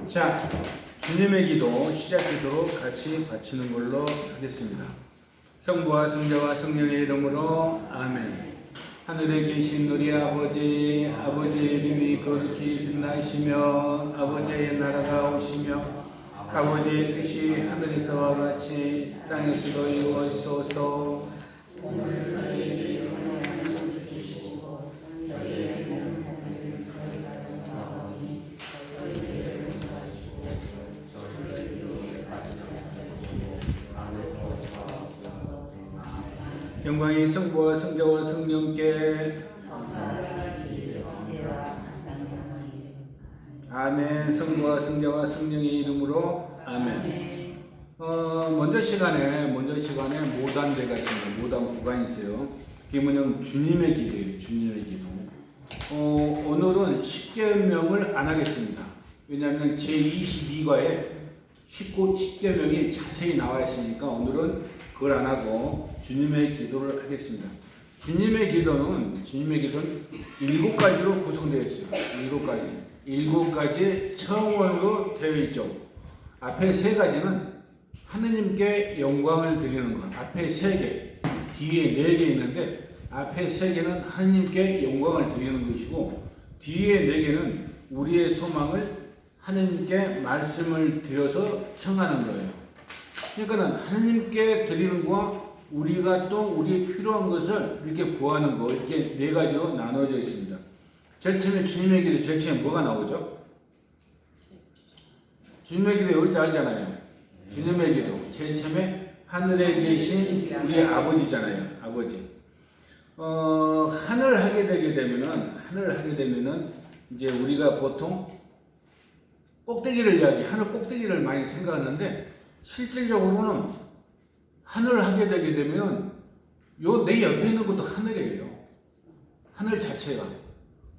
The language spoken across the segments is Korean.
자, 주님의 기도 시작하도록 같이 바치는 걸로 하겠습니다. 성부와 성자와 성령의 이름으로 아멘. 하늘에 계신 우리 아버지, 아버지의 이름이 거룩히 빛나시며 아버지의 나라가 오시며 아버지의 뜻이 하늘에서와 같이 땅에서도 이루어지소서. 오늘 저희에게 일용할 것을 주시고 저희의 잘못을 저희가 사하오니 저희 죄를 사하시고 저희를 유혹에 빠지지 않으시고 악에서 구하옵소서. 영광이 성부와 성자와 성령께 아멘. 성부와 성자와 성령의 이름으로 아멘. 먼저 시간에 모단대가 있습니다. 모단 구간이 있어요. 그게 뭐냐면 주님의 기도예요. 주님의 기도. 오늘은 십계명을 안 하겠습니다. 왜냐하면 제22과에 10계명이 자세히 나와 있으니까 오늘은 그걸 안 하고 주님의 기도를 하겠습니다. 주님의 기도는 7가지로 구성되어 있어요. 7가지 청원으로 되어 있죠. 앞에 3가지는 하느님께 영광을 드리는 것. 앞에 3개, 뒤에 4개 있는데 앞에 3개는 하느님께 영광을 드리는 것이고 뒤에 4개는 우리의 소망을 하느님께 말씀을 드려서 청하는 거예요. 그러니까 하느님께 드리는 것과 우리가 또 우리의 필요한 것을 이렇게 구하는 것, 이렇게 4가지로 나눠져 있습니다. 제일 처음에 주님의 기도, 제일 처음에 뭐가 나오죠? 주님의 기도 여기 알잖아요. 주님의 기도, 제일 처음에 하늘에 계신 우리 아버지잖아요. 아버지. 하늘 하게 되면은 이제 우리가 보통 하늘 꼭대기를 많이 생각하는데 실질적으로는 하늘 하게 되게 되면 내 옆에 있는 것도 하늘이에요. 하늘 자체가.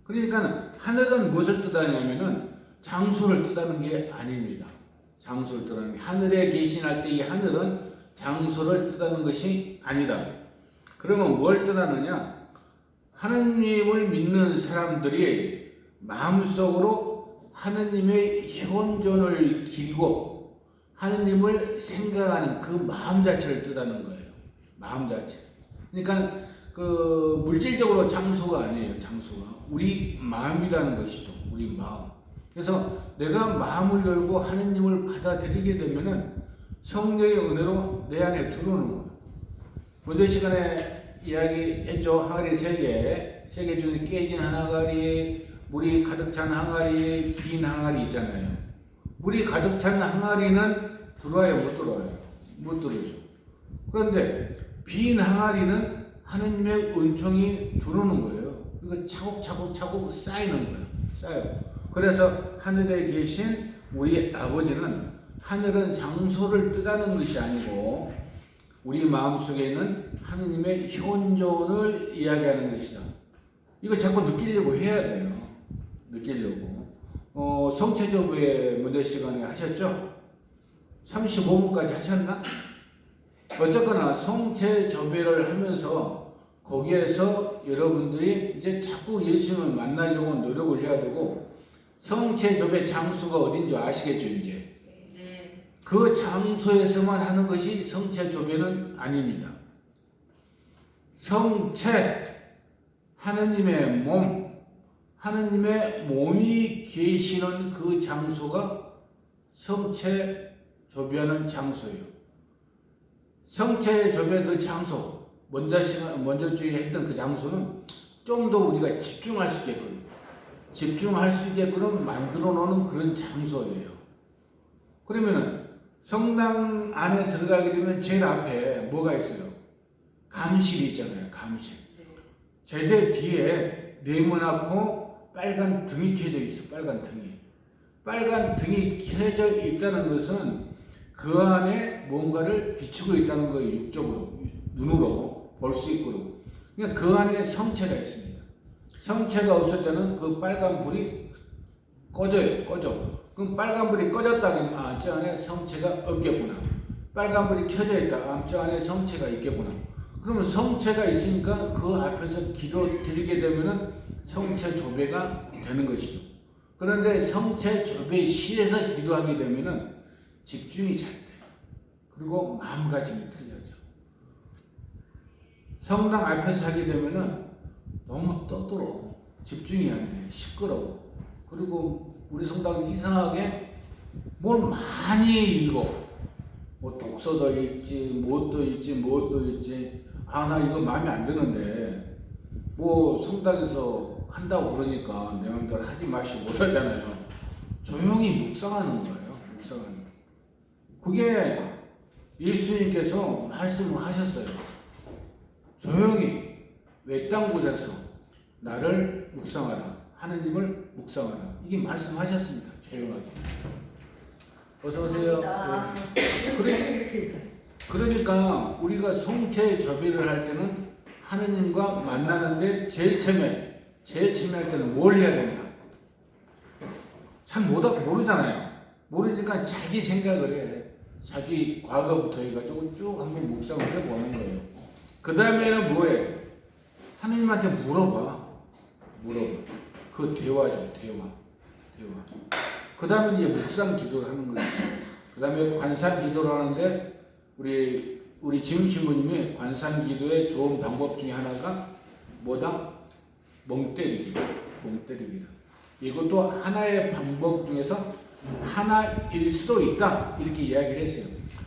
그러니까 하늘은 무엇을 뜻하냐면은 장소를 뜻하는 게 아닙니다. 장소를 뜻하는 게 하늘에 계신할 때 이 하늘은 장소를 뜻하는 것이 아니다. 그러면 뭘 뜻하느냐? 하느님을 믿는 사람들이 마음속으로 하느님의 현존을 기리고 하느님을 생각하는 그 마음 자체를 뜻하는 거예요. 마음 자체. 그러니까 물질적으로 장소가 아니에요. 장소가 우리 마음이라는 것이죠. 우리 마음. 그래서 내가 마음을 열고 하느님을 받아들이게 되면은 성령의 은혜로 내 안에 들어오는 거예요. 먼저 시간에 이야기했죠. 항아리 3개 중에 깨진 한 항아리, 물이 가득 찬 항아리, 빈 항아리 있잖아요. 물이 가득 찬 항아리는 들어와요, 못 들어와요? 못 들어오죠. 그런데 빈 항아리는 하느님의 은총이 들어오는 거예요. 그러니까 차곡차곡 쌓이는 거예요. 쌓여요. 그래서 하늘에 계신 우리 아버지는 하늘은 장소를 뜻하는 것이 아니고 우리 마음속에 있는 하느님의 현존을 이야기하는 것이다. 이걸 자꾸 느끼려고 해야 돼요. 성체조회 먼저 시간에 하셨죠? 35분까지 하셨나? 어쨌거나 성체조회를 하면서 거기에서 여러분들이 이제 자꾸 예수님을 만나려고 노력을 해야 되고 성체조회 장소가 어딘지 아시겠죠, 이제? 네. 그 장소에서만 하는 것이 성체조회는 아닙니다. 성체, 하느님의 몸, 하느님의 몸이 계시는 그 장소가 성체조회하는 장소예요. 성체조회 그 장소, 먼저 주의했던 그 장소는 좀 더 우리가 집중할 수 있게끔 만들어 놓는 그런 장소예요. 그러면은 성당 안에 들어가게 되면 제일 앞에 뭐가 있어요? 감실이 있잖아요. 감실. 제대 뒤에 네모나고 빨간 등이 켜져 있어. 빨간 등이 켜져 있다는 것은 그 안에 뭔가를 비추고 있다는 거예요. 육적으로, 눈으로 볼 수 있도록. 그러니까 그 안에 성체가 있습니다. 성체가 없을 때는 그 빨간 불이 꺼져. 그럼 빨간 불이 꺼졌다면 저 안에 성체가 없겠구나. 빨간 불이 켜져 있다. 저 안에 성체가 있겠구나. 그러면 성체가 있으니까 그 앞에서 기도 드리게 되면은 성체 조배가 되는 것이죠. 그런데 성체 조배실에서 기도하게 되면은 집중이 잘 돼요. 그리고 마음가짐이 틀려져. 성당 앞에서 하게 되면은 너무 떠들어. 집중이 안 돼. 시끄러워. 그리고 우리 성당은 이상하게 뭘 많이 읽어. 뭐 독서도 읽지, 뭣도 읽지, 뭣도 읽지. 아, 나 이거 마음에 안 드는데. 뭐 성당에서 한다고 그러니까 내 마음대로 하지 마시고 못 하잖아요. 조용히 묵상하는 거예요. 묵상하는 거. 그게 예수님께서 말씀을 하셨어요. 조용히 외딴 곳에서 나를 묵상하라. 하느님을 묵상하라. 이게 말씀하셨습니다. 조용하게. 어서 오세요. 네. 그러니까 우리가 성체 접의를 할 때는 하느님과 만나는데 제일 처음에 할 때는 뭘 해야 된다? 잘 모르잖아요. 모르니까 자기 생각을 해. 자기 과거부터 해가지고 쭉 한번 묵상을 해보는 거예요. 그 다음에는 뭐해? 하느님한테 물어봐. 그 대화죠, 대화. 그 다음에 이제 묵상 기도를 하는 거예요. 그 다음에 관상 기도를 하는데, 우리 지금 신부님이 관상 기도의 좋은 방법 중에 하나가 뭐다? 멍 때리기다. 이것도 하나의 방법 중에서 하나일 수도 있다. 이렇게 이야기를 했어요.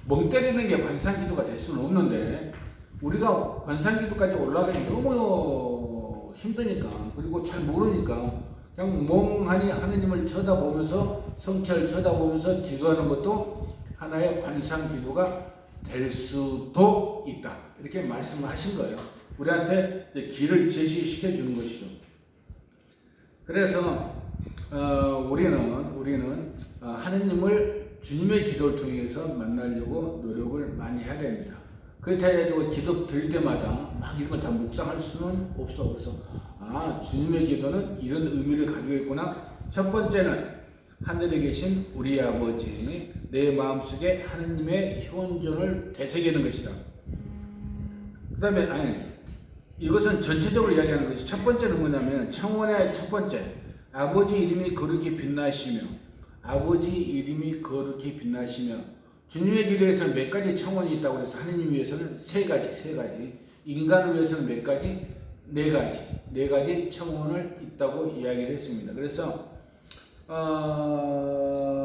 멍 때리는 게 관상 기도가 될 수는 없는데, 우리가 관상 기도까지 올라가기 너무 힘드니까, 그리고 잘 모르니까, 그냥 멍하니 하느님을 쳐다보면서, 성체를 쳐다보면서 기도하는 것도 하나의 관상 기도가 될 수도 있다. 이렇게 말씀하신 거예요. 우리한테 길을 제시시켜 주는 것이죠. 그래서 우리는 하느님을 주님의 기도를 통해서 만나려고 노력을 많이 해야 됩니다. 그렇다고 기도 드릴 때마다 막 이런 걸 다 묵상할 수는 없어. 그래서 주님의 기도는 이런 의미를 가지고 있구나. 첫 번째는 하늘에 계신 우리 아버지, 내 마음속에 하느님의 현존을 되새기는 것이다. 그 다음에 이것은 전체적으로 이야기하는 것이, 첫 번째는 뭐냐면 청원의 첫 번째, 아버지 이름이 거룩히 빛나시며, 주님의 기도에서는 몇 가지 청원이 있다고 해서 하느님 위해서는 세 가지, 인간을 위해서는 몇 가지, 네 가지 청원을 있다고 이야기를 했습니다. 그래서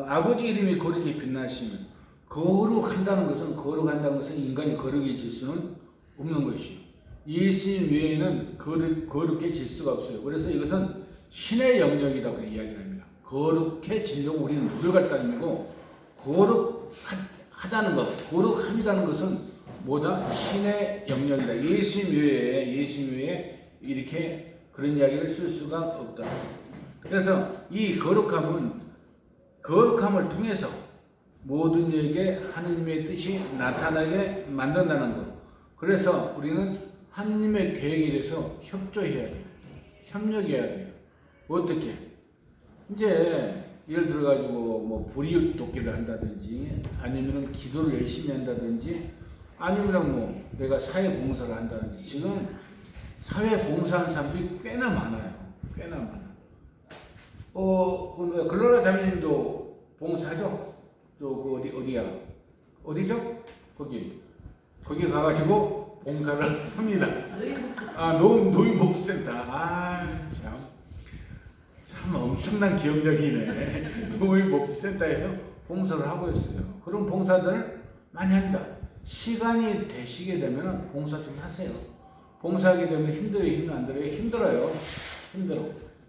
아버지 이름이 거룩히 빛나시면, 거룩한다는 것은 인간이 거룩해질 수는 없는 것이요. 예수님 외에는 거룩해질 수가 없어요. 그래서 이것은 신의 영역이라고 이야기를 합니다. 거룩해지려고 우리는 노력할 따름이고, 거룩하다는 것, 거룩함이라는 것은 뭐다? 신의 영역이다. 예수님 외에 이렇게 그런 이야기를 쓸 수가 없다. 그래서 이 거룩함을 통해서 모든 이에게 하느님의 뜻이 나타나게 만든다는 것. 그래서 우리는 하느님의 계획에 대해서 협조해야 돼요. 협력해야 돼요. 어떻게? 이제 예를 들어가지고 뭐 불이웃 돕기를 한다든지, 아니면은 기도를 열심히 한다든지, 아니면 뭐 내가 사회 봉사를 한다든지. 지금 사회 봉사하는 사람들이 꽤나 많아요. 글로라 자매님도 봉사하죠? 어디죠? 거기 가가지고 봉사를 합니다. 노인복지센터. 참 엄청난 기억력이네. 노인복지센터에서 봉사를 하고 있어요. 그런 봉사들을 많이 한다. 시간이 되시게 되면 봉사 좀 하세요. 봉사하게 되면 힘들어요? 안 들어요?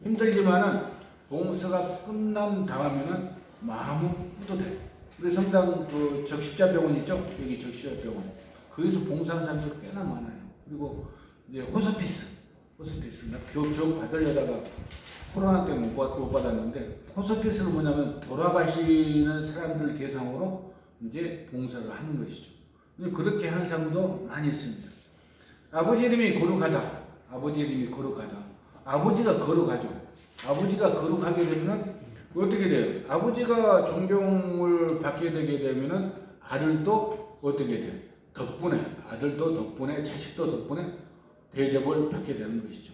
힘들지만은 봉사가 끝난 다음에는 마음은 뿌듯해. 우리 성당 그 적십자병원 있죠? 여기 적십자병원. 거기서 봉사하는 사람들 꽤나 많아요. 그리고 이제 호스피스. 나 교육 받으려다가 코로나 때문에 못 받았는데, 호스피스는 뭐냐면 돌아가시는 사람들 대상으로 이제 봉사를 하는 것이죠. 그렇게 하는 사람도 많이 있습니다. 아버지 이름이 거룩하다. 아버지가 거룩하죠. 아버지가 거룩하게 되면 어떻게 돼요? 아버지가 존경을 받게 되게 되면은 아들도 어떻게 돼요? 아들도 덕분에, 자식도 덕분에 대접을 받게 되는 것이죠.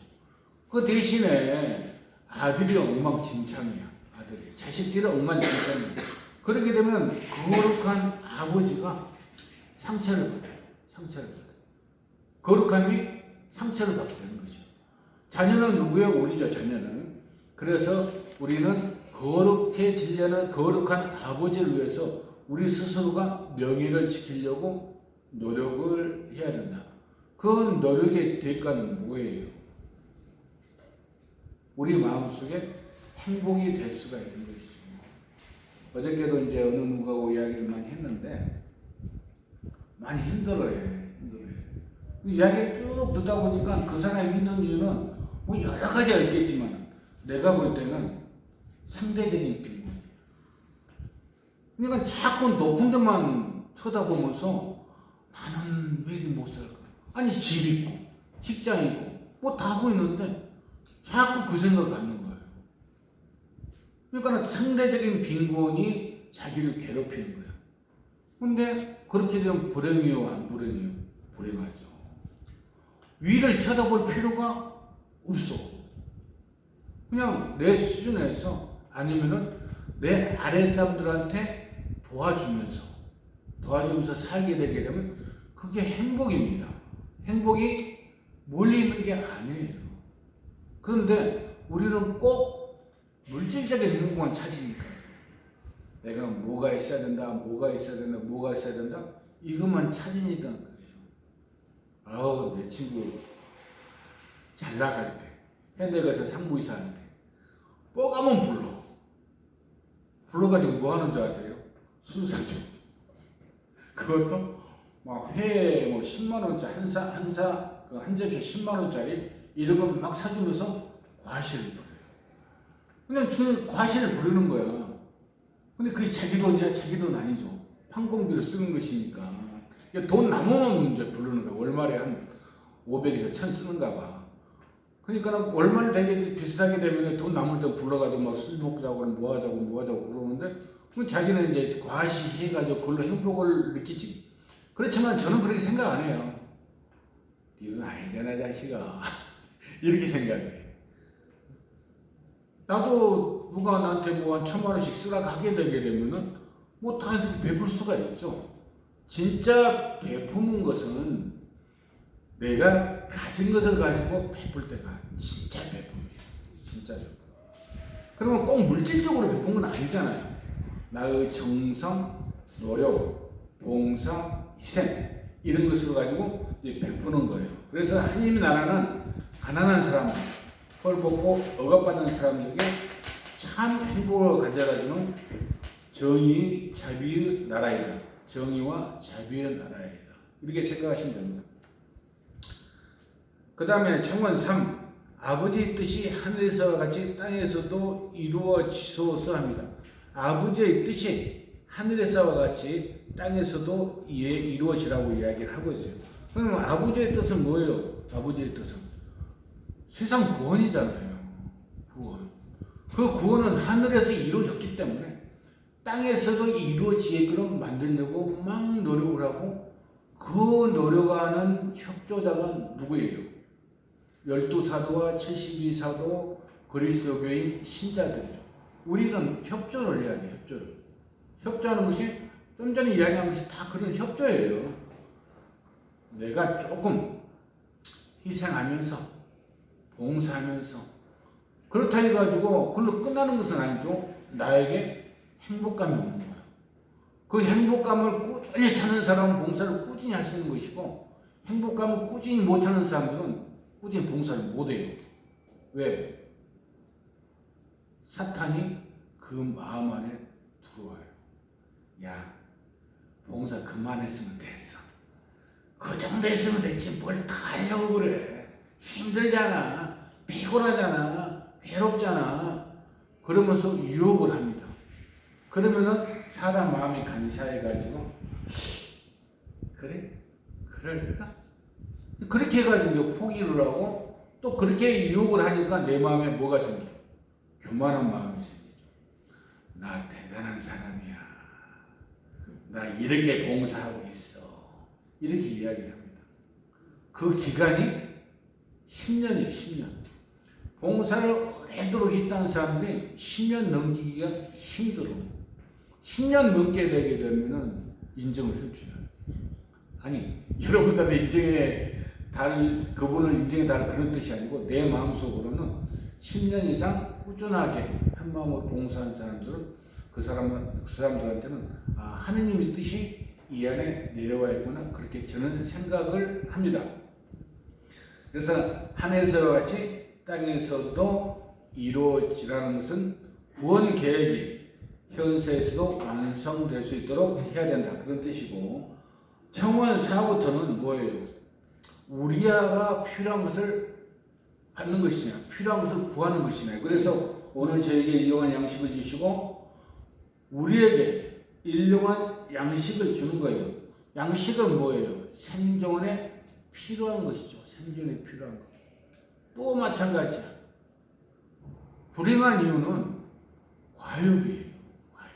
그 대신에 아들이 엉망진창이야. 아들이, 자식들이 억만장자니. 그렇게 되면 거룩한 아버지가 상처를 받아요. 상처를 받아요. 거룩함이 상처를 받게 되는 거죠. 자녀는 누구예요? 우리죠, 자녀는. 그래서 우리는 거룩해지려는 거룩한 아버지를 위해서 우리 스스로가 명예를 지키려고 노력을 해야 된다. 그 노력의 대가는 뭐예요? 우리 마음속에 행복이 될 수가 있는 것이죠. 어저께도 이제 어느 누구하고 이야기를 많이 했는데 많이 힘들어요. 이야기를 쭉 듣다 보니까 그 사람이 힘든 이유는 뭐 여러 가지가 있겠지만 내가 볼 때는 상대적인 빈곤. 그러니까 자꾸 높은 데만 쳐다보면서 나는 왜 이리 못 살까? 아니 집 있고 직장 있고 뭐 다 하고 있는데 자꾸 그 생각을 갖는 거예요. 그러니까 상대적인 빈곤이 자기를 괴롭히는 거예요. 근데 그렇게 되면 불행이요, 안 불행이요? 불행하죠. 위를 쳐다볼 필요가 없어. 그냥 내 수준에서 아니면은 내 아래 사람들한테 도와주면서 살게 되게 되면 그게 행복입니다. 행복이 멀리 있는 게 아니에요. 그런데 우리는 꼭 물질적인 행복만 찾으니까 내가 뭐가 있어야 된다, 이것만 찾으니까 그래요. 아우, 내 친구 잘 나갈 때, 현대 가서 상무이사 할 때, 뽀가면 불러가지고 뭐 하는 줄 아세요? 술 사죠. 그것도 막 회에 뭐 10만원짜리, 한 접시 10만원짜리 이런 거 막 사주면서 과시를 부려요. 그냥 저 과시를 부르는 거야. 근데 그게 자기 돈이야? 자기 돈 아니죠. 판공비로 쓰는 것이니까. 돈 남으면 이제 부르는 거야. 월말에 한 500에서 1000 쓰는가 봐. 그러니까 월말 되게 비슷하게 되면 돈 남을 때 불러가지고 막 술 먹자고 뭐 하자고 그러는데 그럼 자기는 이제 과시해가지고 그걸로 행복을 느끼지. 그렇지만 저는 그렇게 생각 안 해요. 네 돈 아니잖아 자식아. 이렇게 생각해. 나도 누가 나한테 뭐 한 1000만원씩 쓰라고 하게 되게 되면은 뭐 다 이렇게 베풀 수가 있죠. 진짜 베푸는 것은 내가 가진 것을 가지고 베풀 때가 진짜 베풉니다. 진짜 베품. 그러면 꼭 물질적으로 베푼 건 아니잖아요. 나의 정성, 노력, 봉사, 희생 이런 것을 가지고 베푸는 거예요. 그래서 하나님의 나라는 가난한 사람, 헐벗고 억압받는 사람들에게 참 행복을 가져다주는 정의, 자비의 나라이다. 정의와 자비의 나라이다. 이렇게 생각하시면 됩니다. 그 다음에 청원 3. 아버지의 뜻이 하늘에서와 같이 땅에서도 이루어지소서 합니다. 아버지의 뜻이 하늘에서와 같이 땅에서도 이루어지라고 이야기를 하고 있어요. 그럼 아버지의 뜻은 뭐예요? 아버지의 뜻은 세상 구원이잖아요. 구원. 그 구원은 하늘에서 이루어졌기 때문에 땅에서도 이루어지게끔 만들려고 막 노력을 하고 그 노력하는 협조자가 누구예요? 12사도와 72사도 그리스도교인 신자들이죠. 우리는 협조를 해야 돼요. 협조를. 협조하는 것이 좀 전에 이야기한 것이 다 그런 협조예요. 내가 조금 희생하면서 봉사하면서 그렇다 해가지고 그걸로 끝나는 것은 아니죠. 나에게 행복감이 오는 거야. 그 행복감을 꾸준히 찾는 사람은 봉사를 꾸준히 할 수 있는 것이고 행복감을 꾸준히 못 찾는 사람들은 꾸준히 봉사를 못 해요. 왜? 사탄이 그 마음 안에 들어와요. 야, 봉사 그만했으면 됐어. 그 정도 했으면 됐지 뭘 다 하려고 그래. 힘들잖아. 피곤하잖아. 괴롭잖아. 그러면서 유혹을 합니다. 그러면은 사람 마음이 간사해가지고 그래? 그럴까? 그렇게 해가지고 포기를 하고 또 그렇게 유혹을 하니까 내 마음에 뭐가 생겨? 교만한 마음이 생기죠. 나 대단한 사람이야. 나 이렇게 봉사하고 있어. 이렇게 이야기를 합니다. 그 기간이 10년이에요. 10년. 봉사를 오래도록 있다는 사람들이 10년 넘기기가 힘들어. 10년 넘게 되게 되면은 인정을 해줘요. 아니, 여러분들의 그분을 인정해 달라 그런 뜻이 아니고, 내 마음속으로는 10년 이상 꾸준하게 한 마음으로 봉사한 사람들은 그 사람들한테는 하느님의 뜻이 이 안에 내려와 있구나, 그렇게 저는 생각을 합니다. 그래서 하늘에서와 같이 땅에서도 이루어지라는 것은 구원 계획이 현세에서도 완성될 수 있도록 해야 된다, 그런 뜻이고, 청원 4부터는 뭐예요? 우리가 필요한 것을 받는 것이냐, 필요한 것을 구하는 것이냐. 그래서 오늘 저에게 일용할 양식을 주시고 우리에게 일용할 양식을 주는 거예요. 양식은 뭐예요? 생존에 필요한 것이죠. 생존에 필요한 것. 또 마찬가지야. 불행한 이유는 과욕이에요. 과욕.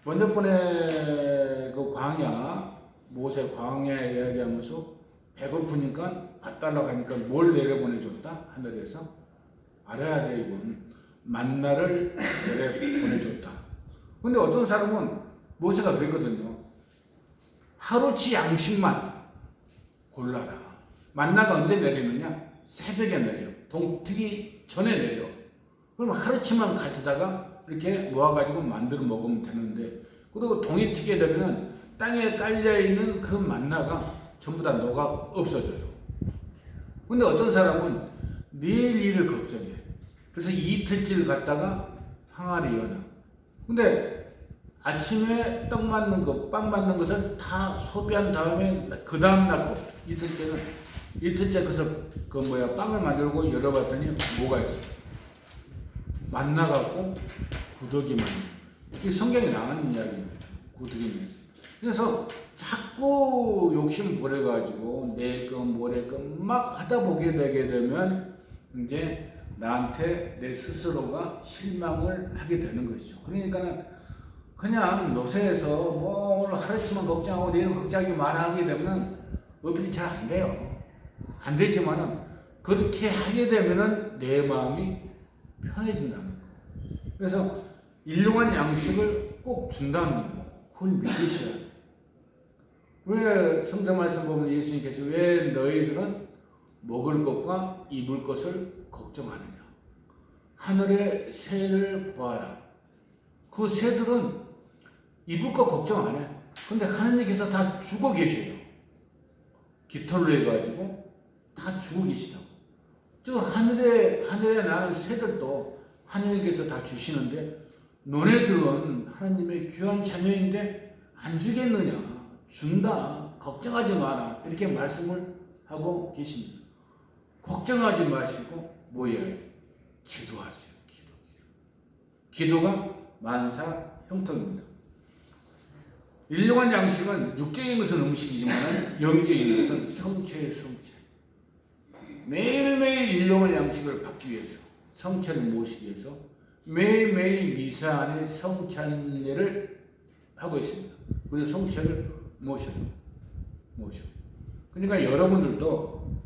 먼저 번에 그 모세 광야 이야기하면서 배고프니까 밥 달라고 하니까 뭘 내려보내줬다? 하늘에서. 알아야 돼, 이건. 만나를 내려보내줬다. 근데 어떤 사람은 모세가 그랬거든요. 하루치 양식만 골라라. 만나가 언제 내리느냐? 새벽에 내려. 동트기 전에 내려. 그럼 하루치만 가져다가 이렇게 모아가지고 만들어 먹으면 되는데, 그리고 동이 튀게 되면 땅에 깔려있는 그 만나가 전부 다 녹아 없어져요. 근데 어떤 사람은 내일 일을 걱정해. 그래서 이틀째를 갔다가 항아리 연하. 근데 아침에 빵 맞는 것을 다 소비한 다음에 그 다음날 거, 이틀째 빵을 만들고 열어봤더니 뭐가 있어? 만나갖고 구더기 만나. 이게 성경에 나오는 이야기입니다. 구더기 만나. 그래서 자꾸 욕심 부려가지고 내일 것 모레 것 막 하다 보게 되게 되면 이제 나한테 내 스스로가 실망을 하게 되는 것이죠. 그러니까는 그냥 노세에서 뭐 오늘 하루치만 걱정하고 내일 걱정하기 말하게 되면 어필이 잘 안 돼요. 안 되지만은 그렇게 하게 되면은 내 마음이 편해진다는 거. 그래서 일용한 양식을 꼭 준다는 거. 그걸 믿으셔야 돼요. 왜 성경 말씀 보면 예수님께서 왜 너희들은 먹을 것과 입을 것을 걱정하느냐? 하늘의 새를 보아라. 그 새들은 입을 것 걱정 안 해. 근데 하나님께서 다 주고 계셔요. 깃털로 해가지고 다 주고 계시다고. 저 하늘에 나는 새들도 하나님께서 다 주시는데, 너네들은 하나님의 귀한 자녀인데 안 주겠느냐? 준다. 걱정하지 마라. 이렇게 말씀을 하고 계십니다. 걱정하지 마시고 뭐 해야 돼요? 기도하세요. 기도가 만사 형통입니다. 일용한 양식은 육적인 것은 음식이지만 영적인 것은 성체의 성체. 매일매일 일용할 양식을 받기 위해서, 성체를 모시기 위해서 매일매일 미사 안에 성찬례를 하고 있습니다. 그래서 성체를 모셔. 그러니까 여러분들도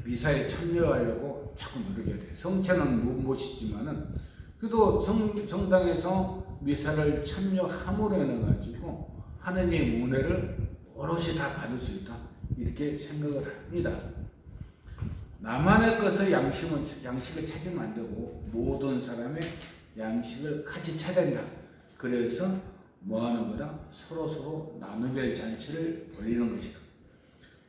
미사에 참여하려고 자꾸 노력해야 돼요. 성체는 못 모시지만은 그래도 성당에서 미사를 참여함으로 인해가지고 하느님의 은혜를 오롯이 다 받을 수 있다, 이렇게 생각을 합니다. 나만의 것을 양식을 찾으면 안 되고 모든 사람의 양식을 같이 찾아야 된다. 그래서 뭐 하는 거다? 서로 나누별 잔치를 벌이는 것이다.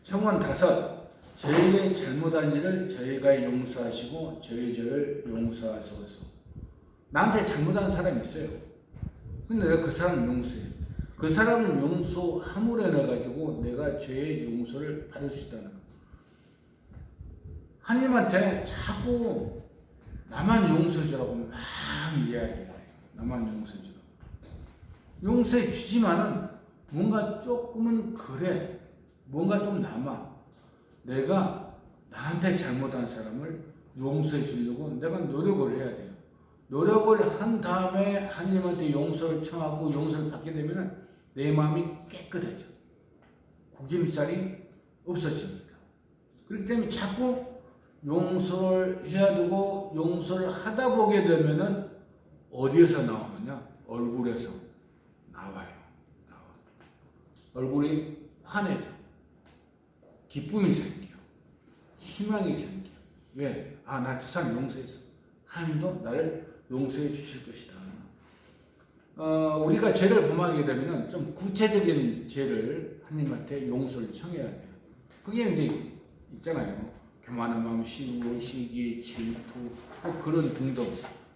청원 5, 저에게 잘못한 일을 저희가 용서하시고 저를 용서하소서. 나한테 잘못한 사람이 있어요. 근데 내가 그 사람을 용서해. 그 사람을 용서함으로 인해가지고 내가 죄의 용서를 받을 수 있다는 거. 하나님한테 자꾸 나만 용서해주라고 막 이야기해요. 나만 용서해주라고. 용서해 주지만은 뭔가 조금은 그래. 뭔가 좀 남아. 내가 나한테 잘못한 사람을 용서해 주려고 내가 노력을 해야 돼요. 노력을 한 다음에 하나님한테 용서를 청하고 용서를 받게 되면 내 마음이 깨끗해져. 구김살이 없어집니다. 그렇기 때문에 자꾸 용서를 해야 되고 용서를 하다 보게 되면은 어디에서 나오느냐? 얼굴에서 나와요. 나와. 얼굴이 환해져. 기쁨이 생겨. 희망이 생겨. 왜? 아, 나 저 사람 용서했어. 하나님도 나를 용서해 주실 것이다. 우리가 죄를 범하게 되면은 좀 구체적인 죄를 하나님한테 용서를 청해야 돼요. 그게 이제 있잖아요. 교만한 마음, 시기, 질투, 그런 등등.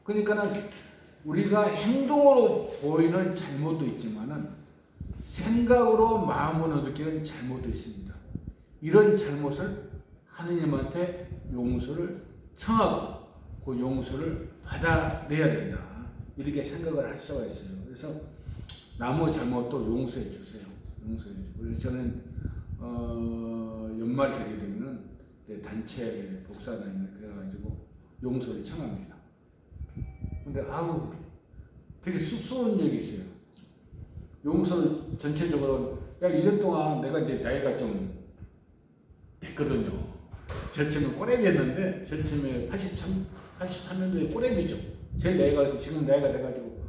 그러니까는 우리가 행동으로 보이는 잘못도 있지만은 생각으로 마음으로 느끼는 잘못도 있습니다. 이런 잘못을 하느님한테 용서를 청하고 그 용서를 받아내야 된다. 이렇게 생각을 할 수가 있어요. 그래서 남의 잘못도 용서해 주세요. 용서해 주세요. 그래서 저는 연말 되게 되면은 단체 복사단에 그래가지고 용서를 청합니다. 근데 아우 되게 쑥스러운 적이 있어요. 용서를 전체적으로 약 1년 동안 내가 이제 나이가 좀 됐거든요. 제일 처음에 꼬레비였는데 제일 처음에 83년도에 꼬레비죠. 제일 나이가 지금 나이가 돼가지고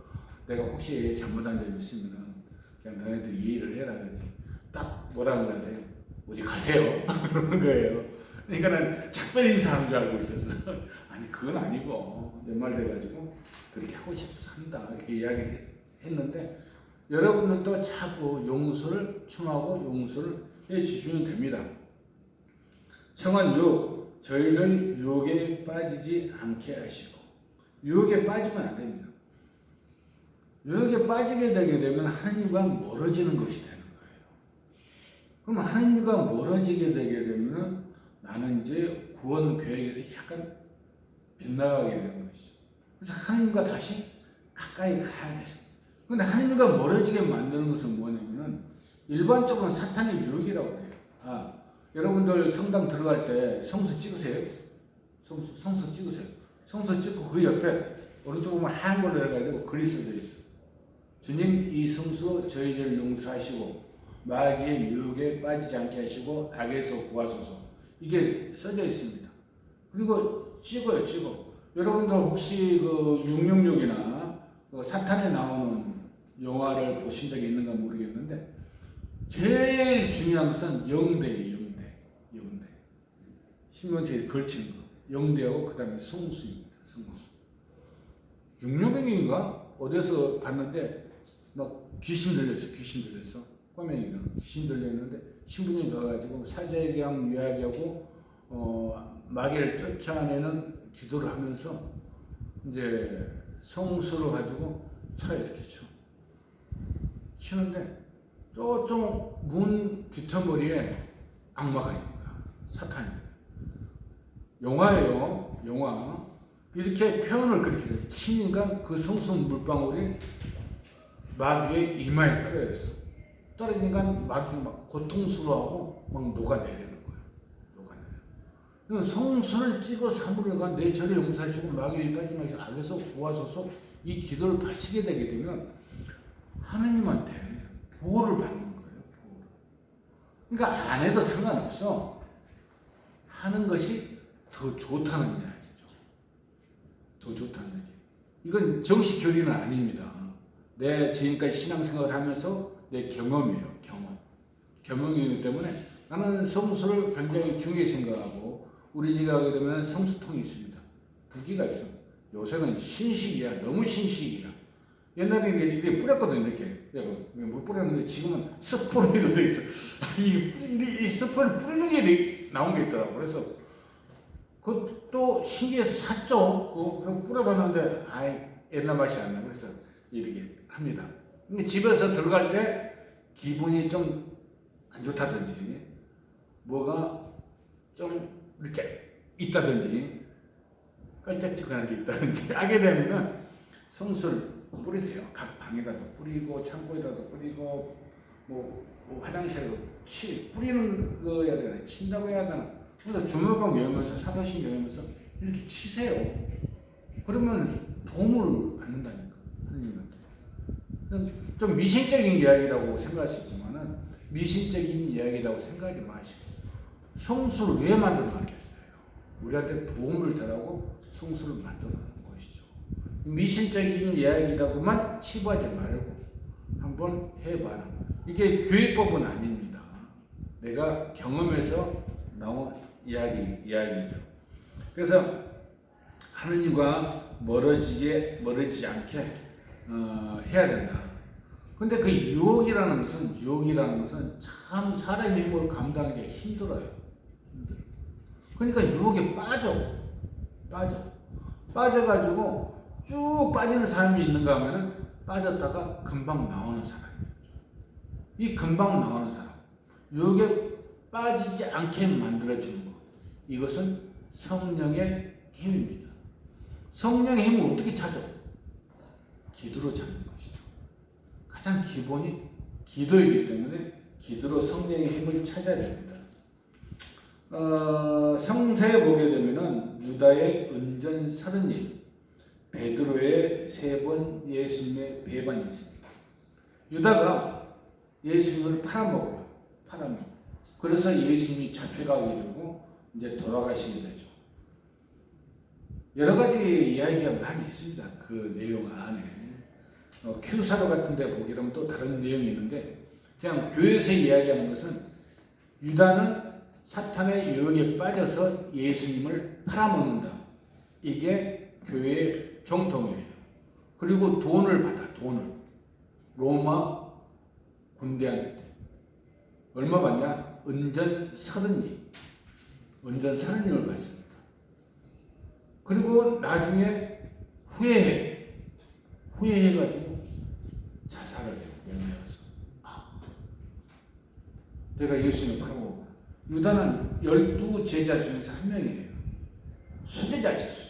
내가 혹시 잘못한 점이 있으면 그냥 너희들 이해를 해라 그러지. 딱 뭐라는 거 아세요? 어디 가세요? 그러는 거예요. 그러니까는 작별 인사하는 줄 알고 있었어. 아니 그건 아니고 연말 돼가지고 그렇게 하고 싶어서 한다 이렇게 이야기를 했는데 여러분들도 자꾸 용서를 청하고 용서를 해주시면 됩니다. 청한 유혹, 저희를 유혹에 빠지지 않게 하시고 유혹에 빠지면 안 됩니다. 유혹에 빠지게 되게 되면 하나님과 멀어지는 것이 되는 거예요. 그럼 하나님과 멀어지게 되게 되면 나는 이제 구원 계획에서 약간 빗나가게 되는 것이죠. 그래서 하나님과 다시 가까이 가야 돼요. 근데 하나님과 멀어지게 만드는 것은 뭐냐면은 일반적으로 사탄의 유혹이라고 해요. 아, 여러분들 성당 들어갈 때 성수 찍으세요. 성수 찍으세요. 성수 찍고 그 옆에 오른쪽 보면 하얀 걸로 해가지고 글이 써져 있어요. 주님 이 성수 저희 죄를 용서하시고 마귀의 유혹에 빠지지 않게 하시고 악에서 구하소서. 이게 써져 있습니다. 그리고 찍어요, 찍어. 여러분들 혹시 그 666이나 그 사탄에 나오는 영화를 보신 적이 있는가 모르겠는데 제일 중요한 것은 영대예요, 영대. 신문지에 걸치는 거. 영대하고 그 다음에 성수입니다, 성수. 666인가? 어디서 봤는데 막 귀신 들렸어. 꼬맹이가 귀신 들렸는데 신부님 가가지고 사제계약 요약하고 마귀를 쫓아내는 기도를 하면서 이제 성수를 가지고 차 이렇게 치는데 저쪽 문 뒤터머리에 악마가 있는 거야. 사탄이. 영화예요. 영화. 이렇게 표현을 그렇게 해요. 치니까 그 성수 물방울이 마귀의 이마에 떨어졌어. 떨어지니까 마귀가 막 고통스러워하고 막 녹아내리는 거예요. 녹아내려. 성수를 찍어 사물을가 내 죄를 용서하시고 마귀에 빠지지 마시고 악에서 구하소서 이 기도를 바치게 되게 되면 하나님한테 보호를 받는 거예요. 보호를. 그러니까 안 해도 상관없어. 하는 것이 더 좋다는 이야기죠. 더 좋다는 얘기. 이건 정식 교리는 아닙니다. 내 지금까지 신앙생활을 하면서 내 경험이에요. 경험이기 때문에 나는 성수를 굉장히 중요히 생각하고 우리 집에 가게 되면 성수통이 있습니다. 부기가 있어. 요새는 신식이야. 너무 신식이야. 옛날에는 이렇게 뿌렸거든요. 이렇게 물 뿌렸는데 지금은 스프레이로 돼 있어. 이 스프레이 뿌리는 게 나온 게 있더라고. 그래서 그것도 신기해서 샀죠. 그거 뿌려봤는데 아이 옛날 맛이 안 나. 그래서 이렇게 합니다. 근데 집에서 들어갈 때 기분이 좀 안 좋다든지 뭐가 좀 이렇게 있다든지 깔짝지근한 게 있다든지 하게 되면은 성수를 뿌리세요. 각 방에다도 뿌리고 창고에다도 뿌리고 뭐 화장실에도 뿌리는 거야 되나 친다고 해야 되나. 그래서 주물감 외우면서 사도신 외우면서 이렇게 치세요. 그러면 도움을 받는다니까 하나님한테. 좀 미신적인 이야기라고 생각할 수 있지만은 미신적인 이야기라고 생각하지 마시고 성수를 왜 만들어놨겠어요? 우리한테 도움을 되라고 성수를 만들어 놓은 것이죠. 미신적인 이야기라고만 치부하지 말고 한번 해봐라. 이게 교회법은 아닙니다. 내가 경험해서 나온 이야기죠. 그래서 하느님과 멀어지지 않게 해야 된다. 근데 그 유혹이라는 것은 참 사람의 힘으로 감당하기 힘들어요. 그러니까 유혹에 빠져가지고 쭉 빠지는 사람이 이있는가 하면은 빠졌다가 금방 나오는 사람이에요. 이 금방 나오는 사람, 유혹에 빠지지 않게 만들어지는 것, 이것은 성령의 힘입니다. 성령의 힘을 어떻게 찾아? 기도로 찾는 것이죠. 가장 기본이 기도이기 때문에 기도로 성령의 힘을 찾아야 됩니다. 성서에 보게 되면은 유다의 은전 30일, 베드로의 3번 예수님의 배반이 있습니다. 유다가 예수님을 팔아먹어요. 그래서 예수님이 잡혀가게 되고 이제 돌아가시게 되죠. 여러 가지 이야기가 많이 있습니다. 그 내용 안에. 큐사로 같은 데 보게 되면 또 다른 내용이 있는데, 그냥 교회에서 이야기하는 것은 유다는 사탄의 유혹에 빠져서 예수님을 팔아먹는다. 이게 교회의 정통이에요. 그리고 돈을 받아. 로마 군대한테. 얼마 받냐? 은전 30리. 은전 30림을 받습니다. 그리고 나중에 후회해가지고 자살을 해요. 몸에서. 내가 예수님을 팔아먹었구나. 유다는 12제자 중에서 한 명이에요. 수제자지.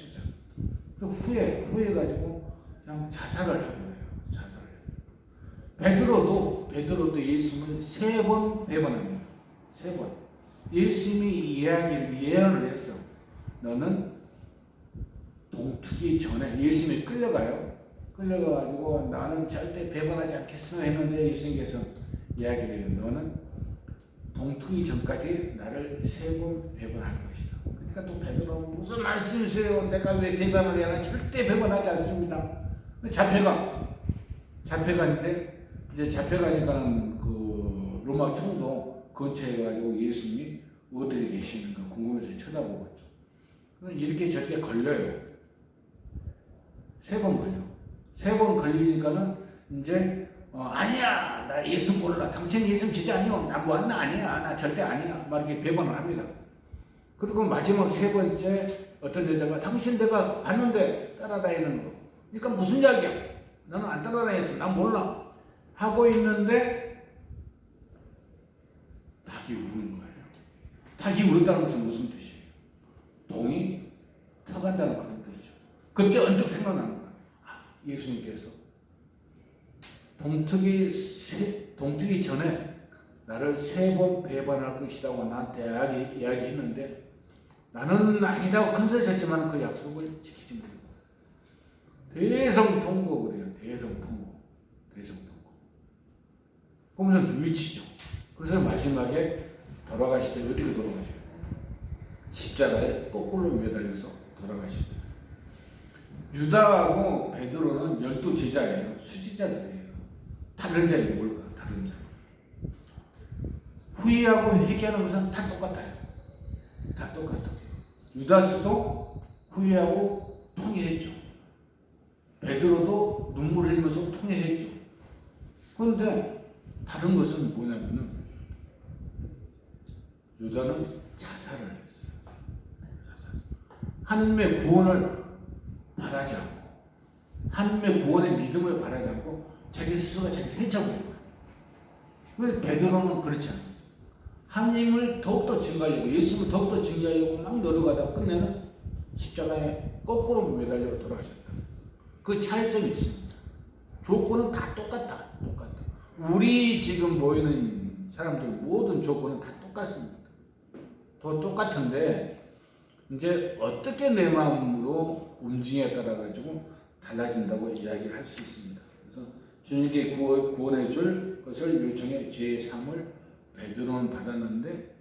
후회해가지고 그냥 자살을 해버려요. 베드로도 예수님을 3번 배반합니다. 3번. 예수님이 예언을 했어. 너는 동트기 전에 예수님이 끌려가가지고 나는 절대 배반하지 않겠어 했는데 예수님께서 이야기를 해요. 너는 동트기 전까지 나를 3번 배반할 것이다. 그러니까 또 베드로는 무슨 말씀이세요? 내가 왜 배반을 해야 하나? 절대 배반하지 않습니다. 잡혀가는데 이제 잡혀가니까는 그 로마 총독 근처에 가지고 예수님이 어디에 계시는가 궁금해서 쳐다보고 있죠. 이렇게 저렇게 걸려요. 3번 걸려. 3번 걸리니까는 이제 아니야, 나 예수 몰라. 당신 예수 제자 아니요. 나 뭐 나 아니야. 나 절대 아니야. 막 이렇게 배반을 합니다. 그리고 마지막 3번째 어떤 여자가 당신 내가 봤는데 따라다니는 거. 그러니까 무슨 이야기야? 나는 안 따라다녔어. 난 몰라. 하고 있는데 닭이 우는 거예요. 닭이 울었다는 것은 무슨 뜻이에요? 동이 터간다는 그런 뜻이죠. 그때 언뜻 생각나는 거예요. 예수님께서 동트기 전에 나를 3번 배반할 것이라고 나한테 이야기했는데 나는 아니라고 큰소리 쳤지만 그 약속을 지키지 못했고 대성통곡을 해요. 대성통곡. 그러면서 위치죠. 그래서 마지막에 돌아가실 때 어떻게 돌아가셔요? 십자가에 거꾸로 매달려서 돌아가시죠. 유다하고 베드로는 12제자예요. 수지자들이에요. 다른 자예요. 뭘까? 다른 자. 후회하고 회개하는 것은 다 똑같아요. 유다스도 후회하고 통회했죠. 베드로도 눈물을 흘리면서 통회했죠. 그런데 다른 것은 뭐냐면은 유다는 자살을 했어요. 하느님의 구원을 바라지 않고 하느님의 구원의 믿음을 바라지 않고 자기 스스로가 자기를 해쳐버린 거예요. 왜 베드로는 그렇지 않아요. 하느님을 더욱더 증거하려고 예수님을 더욱더 증거하려고 막 노력하다가 끝내는 십자가에 거꾸로 매달려 돌아가셨다. 그 차이점이 있습니다. 조건은 다 똑같다. 우리 지금 모이는 사람들 모든 조건은 다 똑같습니다. 더 똑같은데 이제 어떻게 내 마음으로 움직임에 따라 가지고 달라진다고 이야기를 할 수 있습니다. 그래서 주님께 구원해 줄 것을 요청해 제3을 베드로는 받았는데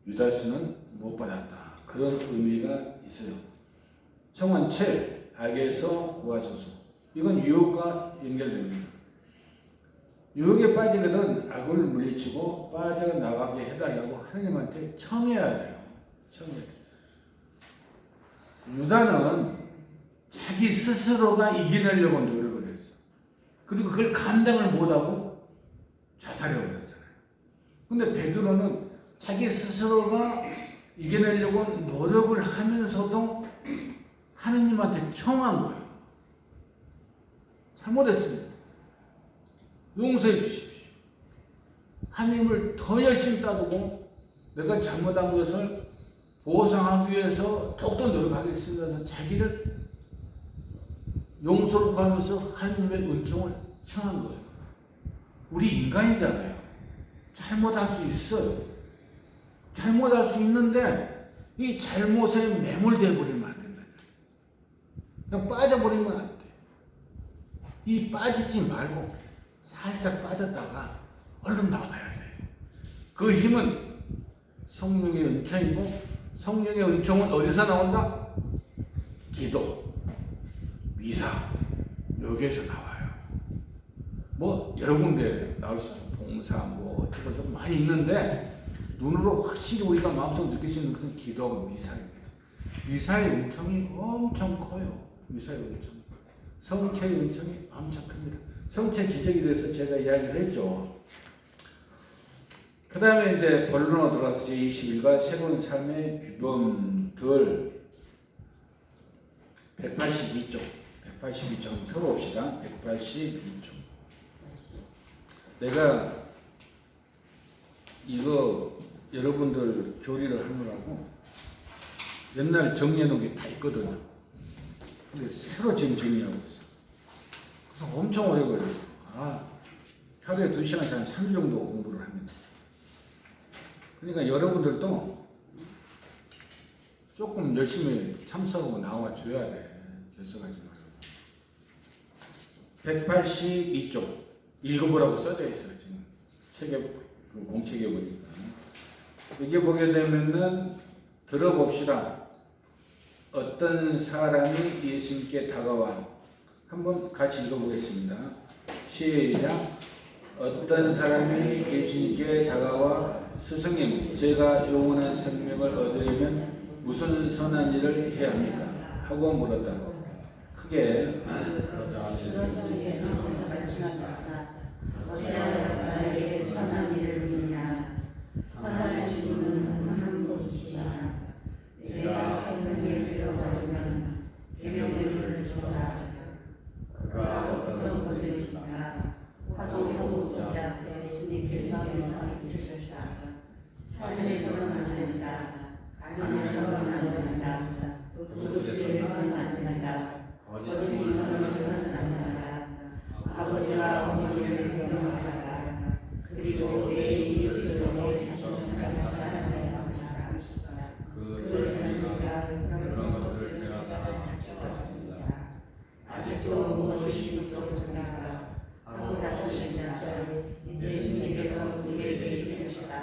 유다스는 못 받았다. 그런 의미가 있어요. 청원 7. 악에서 구하소서. 이건 유혹과 연결됩니다. 유혹에 빠지거든 악을 물리치고 빠져나가게 해달라고 하나님한테 청해야 돼요. 청해야 돼요. 유다는 자기 스스로가 이겨내려고 노력을 했어. 그리고 그걸 감당을 못하고 자살해버렸잖아요. 근데 베드로는 자기 스스로가 이겨내려고 노력을 하면서도 하느님한테 청한 거예요. 잘못했습니다. 용서해 주십시오. 하나님을 더 열심히 따르고 내가 잘못한 것을 보상하기 위해서 더욱더 노력하겠습니다. 자기를 용서를 구하면서 하나님의 은총을 청한 거예요. 우리 인간이잖아요. 잘못할 수 있어요. 잘못할 수 있는데 이 잘못에 매몰되어 버리면 안 된다. 그냥 빠져버리면 안 돼. 이 빠지지 말고 살짝 빠졌다가 얼른 나가야 돼. 그 힘은 성령의 은총이고, 성령의 은총은 어디서 나온다? 기도, 미사, 여기에서 나와요. 뭐 여러 군데 나올 수 있죠. 봉사 뭐 어떻게 좀 많이 있는데 눈으로 확실히 우리가 마음속으로 느낄 수 있는 것은 기도하고 미사입니다. 미사의 은총이 엄청 커요. 미사의 은총. 성체의 은총이 엄청 큽니다. 성체 기적에 대해서 제가 이야기를 했죠. 그 다음에 이제 본론으로 들어가서 제21과 새로운 삶의 규범들 182쪽 한번 펴봅시다. 182쪽. 내가 이거 여러분들 교리를 하느라고 옛날 정리해놓은 게 다 있거든요. 근데 새로 지금 정리하고 있어요. 그래서 엄청 오래 걸려요. 하루에 2시간씩 한 3일 정도 공부를 합니다. 그러니까 여러분들도 조금 열심히 참석하고 나와줘야 돼. 결석하지 말고. 182쪽 읽어보라고 써져 있어요. 지금 책에 그 공책에 보니까. 여기 보게 되면은 들어봅시다. 어떤 사람이 예수님께 다가와. 한번 같이 읽어보겠습니다. 시작. 어떤 사람이 예수님께 다가와 스승님, 제가 영원한 생명을 얻으려면 무슨 선한 일을 해야 합니까? 하고 물었다. 크게. 선한 일을 믿냐? 선한 신은 한 분이시다. 내가 생명을 잃어버리면 계명을 주라. 그가 어떤 분이신가? 하고 보자. 예수님께서 이르셨다. 삶에서는 안 된다. 가정에서는 안 된다. 도둑질에서는 안 된다. 거짓말에서는 안 된다. 아버지와 어머니를 경영하라. 그리고 내 이웃을 내 자신처럼 사랑하라. 그 자녀가 그런 것들을 제가 다 찾아봤습니다. 아직도 무엇이 부족한가 하고 다시시자. 예수님께서 우리에게 이르셨다.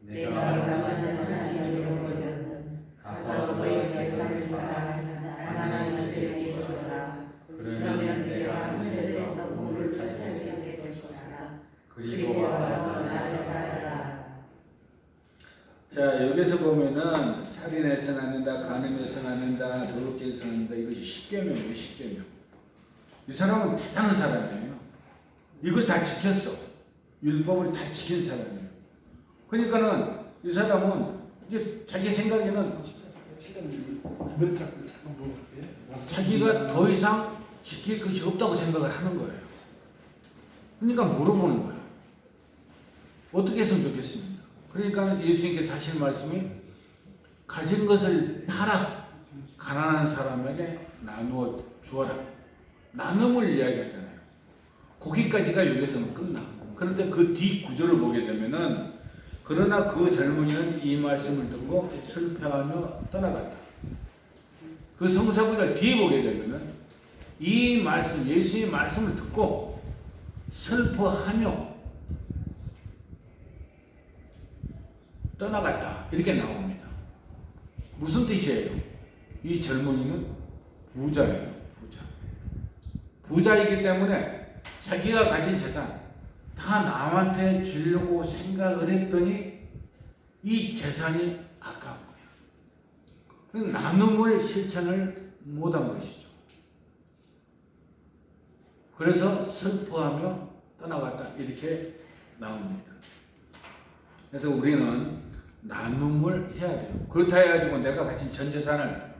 내가 가만한 사람이 잃어버리면 가서 너의 재산을 사라. 가난한 이들에게 주어라. 그러면 내가 하늘에서 물을 찾아주게 될 것이다. 그리고 와서 나를 따르라. 자, 여기서 보면은 살인해서는 안 된다, 간음해서는 안 된다, 도둑질해서는 안 된다. 이것이 10계명이에요. 10계명. 이 사람은 대단한 사람이에요. 이걸 다 지켰어. 율법을 다 지킨 사람이에요. 그러니까는 이 사람은 이제 자기 생각에는 자기가 더 이상 지킬 것이 없다고 생각을 하는 거예요. 그러니까 물어보는 거예요. 어떻게 했으면 좋겠습니까? 그러니까 예수님께서 하신 말씀이 가진 것을 팔아 가난한 사람에게 나누어 주어라. 나눔을 이야기하잖아요. 거기까지가 여기서는 끝나. 그런데 그 뒤 구절을 보게 되면은 그러나 그 젊은이는 이 말씀을 듣고 슬퍼하며 떠나갔다. 그 성사구절 뒤에 보게 되면은 이 말씀, 예수의 말씀을 듣고 슬퍼하며 떠나갔다. 이렇게 나옵니다. 무슨 뜻이에요? 이 젊은이는 부자예요. 부자. 부자이기 때문에 자기가 가진 재산 다 남한테 주려고 생각을 했더니 이 재산이 아까운 거예요. 나눔을 실천을 못한 것이죠. 그래서 슬퍼하며 떠나갔다 이렇게 나옵니다. 그래서 우리는 나눔을 해야 돼요. 그렇다 해가지고 내가 가진 전 재산을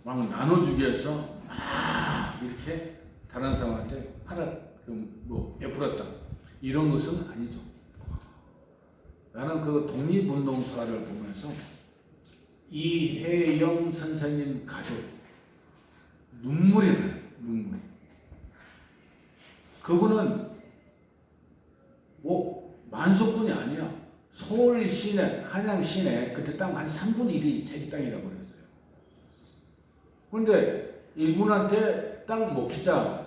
막 나눠주기 위해서 막 이렇게 다른 사람한테 베풀었다 이런 것은 아니죠. 나는 그 독립운동사를 보면서 이혜영 선생님 가족 눈물이 나요. 눈물. 그분은 뭐 만석군이 아니야. 서울 시내, 한양 시내 그때 땅 한 3분의 1이 자기 땅이라고 그랬어요. 그런데 일본한테 땅 먹히자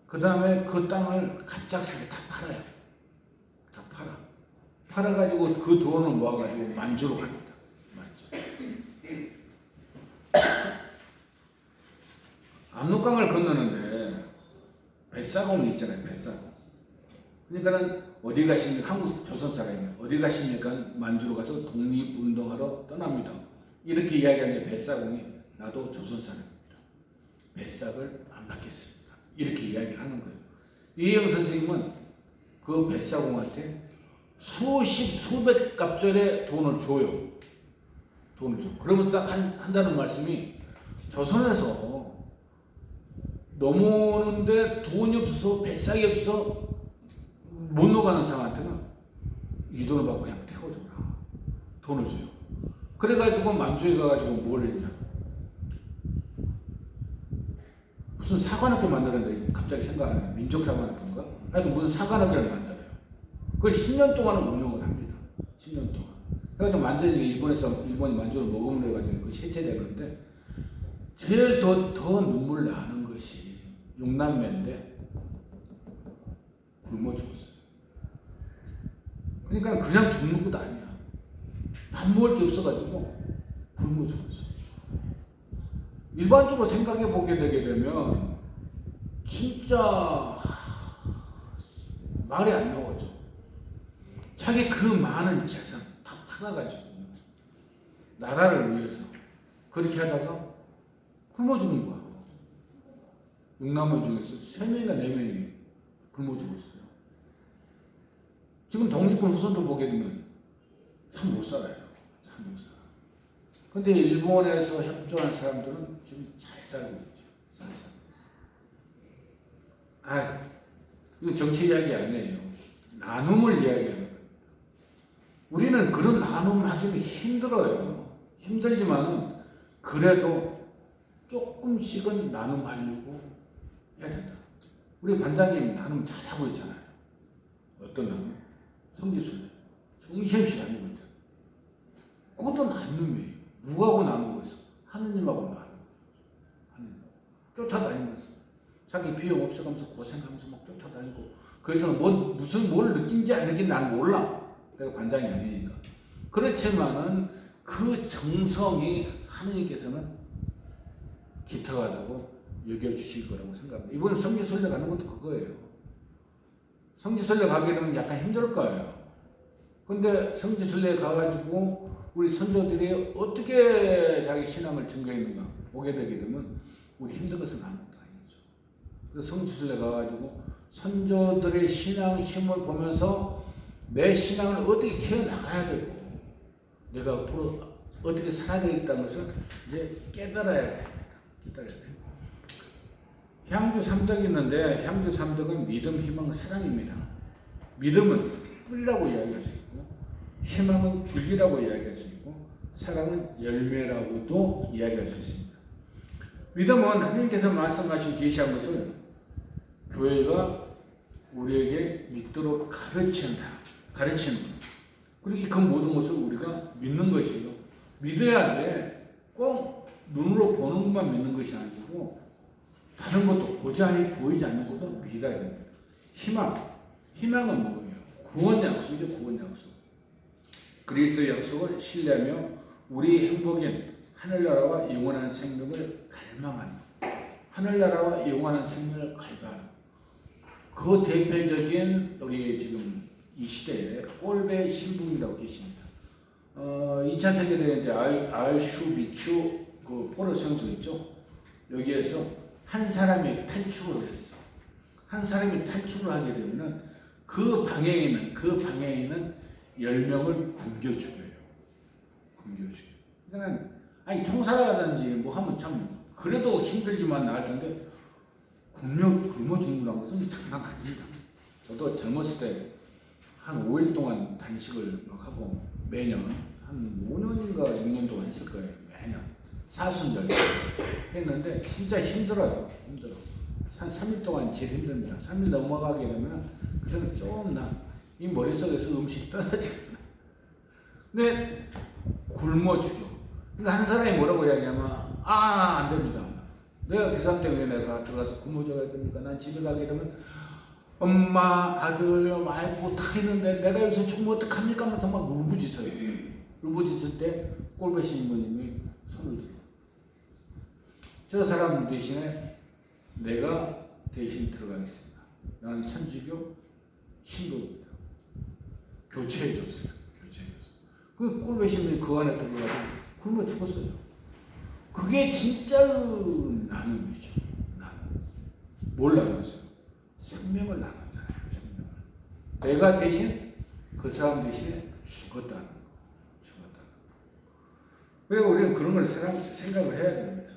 그 다음에 그 땅을 갑작스레 다 팔아요. 다 팔아. 팔아가지고 그 돈을 모아가지고 만주로 갑니다. 만주. 압록강을 건너는데 뱃사공이 있잖아요. 뱃사공. 그러니까는 어디 가십니까? 한국 조선 사람이면 어디 가십니까? 만주로 가서 독립운동하러 떠납니다. 이렇게 이야기하는 뱃사공이 나도 조선 사람입니다. 뱃삭을 안 받겠습니다. 이렇게 이야기를 하는 거예요. 이혜영 선생님은 그 뱃사공한테 수백 갑절의 돈을 줘요. 돈을 줘. 그러면서 딱 한다는 말씀이 조선에서 넘어오는데 돈이 없어서 뱃삭이 없어서 못 나가는 사람한테는 이 돈을 받고 그냥 태워줘라. 돈을 줘요. 그래가지고 만주에 가가지고 뭘 했냐. 무슨 사관학교 만드는데 갑자기 생각하네. 민족사관학교인가? 하여튼 무슨 사관학교를 만들어요. 그걸 10년 동안은 운영을 합니다. 10년 동안. 그래가지고 만주에 일본이 만주를 먹음을 해가지고 그 해체되는데 제일 더 눈물 나는 것이 6남매인데 굶어 죽었어요. 그러니까 그냥 죽는 것도 아니야. 밥 먹을 게 없어가지고 굶어 죽었어. 일반적으로 생각해 보게 되게 되면 진짜 말이 안 나오죠. 자기 그 많은 재산 다 팔아가지고 나라를 위해서 그렇게 하다가 굶어 죽은 거야. 6남매 중에서 3명인가 4명이 굶어 죽었어요. 지금 독립군 후손들 보게 되면 참 못 살아요. 참 못 살아. 근데 일본에서 협조한 사람들은 지금 잘 살고 있죠. 잘 살고 있어요. 이건 정치 이야기 아니에요. 나눔을 이야기하는 거예요. 우리는 그런 나눔 하기는 힘들어요. 힘들지만은 그래도 조금씩은 나눔하려고 해야 된다. 우리 반장님 나눔 잘하고 있잖아요. 어떤 나눔? 성지순례. 정신없이 다니고 있잖아요. 그것도 나눔이에요. 누구하고 나누고 있어? 하느님하고 나누고 하느님하고. 쫓아다니면서 자기 비용 없어가면서 고생하면서 막 쫓아다니고 그래서 뭘 느낀지 안 느낀지 난 몰라. 내가 반장이 아니니까. 그렇지만은 그 정성이 하느님께서는 기특하다고 여겨주실 거라고 생각합니다. 이번에 성지순례 가는 것도 그거예요. 성지순례 가게 되면 약간 힘들 거예요. 근데 성지순례 가가지고 우리 선조들이 어떻게 자기 신앙을 증거했는가 보게 되게 되면 우리 힘든 것은 아무것도 아니죠. 그래서 성지순례 가가지고 선조들의 신앙심을 보면서 내 신앙을 어떻게 키워나가야 되고 내가 앞으로 어떻게 살아야 되겠다는 것을 이제 깨달아야 됩니다. 깨달아야 돼요. 향주 3덕이 있는데 향주 3덕은 믿음, 희망, 사랑입니다. 믿음은 뿌리라고 이야기할 수 있고 희망은 줄기라고 이야기할 수 있고 사랑은 열매라고도 이야기할 수 있습니다. 믿음은 하나님께서 말씀하신 계시한 것을 교회가 우리에게 믿도록 가르치는 것. 그리고 그 모든 것을 우리가 믿는 것이에요. 믿어야 돼. 꼭 눈으로 보는 것만 믿는 것이 아니고 다른 것도 보이지 않는 것도 믿어야 됩니다. 희망은 뭐예요? 구원 약속이죠. 구원 약속. 그리스도의 약속을 신뢰하며 우리 행복인 하늘나라와 영원한 생명을 갈망하는, 하늘나라와 영원한 생명을 갈망하는 그 대표적인 우리 지금 이 시대에 꼴배 신부님이라고 계십니다. 2차 세계대전 때 아우슈비츠 그 포로 성소 있죠. 여기에서 한 사람이 탈출을 했어. 한 사람이 탈출을 하게 되면은 그 방에 있는 10명을 굶겨 죽여요. 굶겨 죽여. 그러니까 아니 총살하든지 뭐 하면 참 그래도 힘들지만 나을 텐데 굶어 죽는다는 것은 장난 아닙니다. 저도 젊었을 때 한 5일 동안 단식을 막 하고 매년 한 5년인가 6년 동안 했을 거예요. 매년 사순절 했는데 진짜 힘들어요. 힘들어. 한 3일 동안 제일 힘듭니다. 3일 넘어가게 되면 그때는 좀 이 머릿속에서 음식이 떨어지거든요. 근데 굶어 죽여. 그러니까 한 사람이 뭐라고 이야기하면 안 됩니다. 내가 그 사람 때문에 내가 들어가서 굶어 죽어야 됩니까? 난 집에 가게 되면 엄마, 아들, 와이프 다 있는데 내가 여기서 죽으면 어떡합니까? 하면 정말 울부짖어요. 울부짖을 때 꼴배신 이모님이 손을 들어. 저 사람 대신에 내가 대신 들어가겠습니다. 나는 천주교 신부입니다. 교체해줬어요. 그 꼴배신이 그 안에 들어가서 굶어 죽었어요. 그게 진짜로 나는 거죠. 나는. 뭘 나눴어요? 생명을 나눴잖아요. 생명을. 내가 대신 그 사람 대신에 죽었다는 거. 그리고 우리는 그런 걸 생각을 해야 됩니다.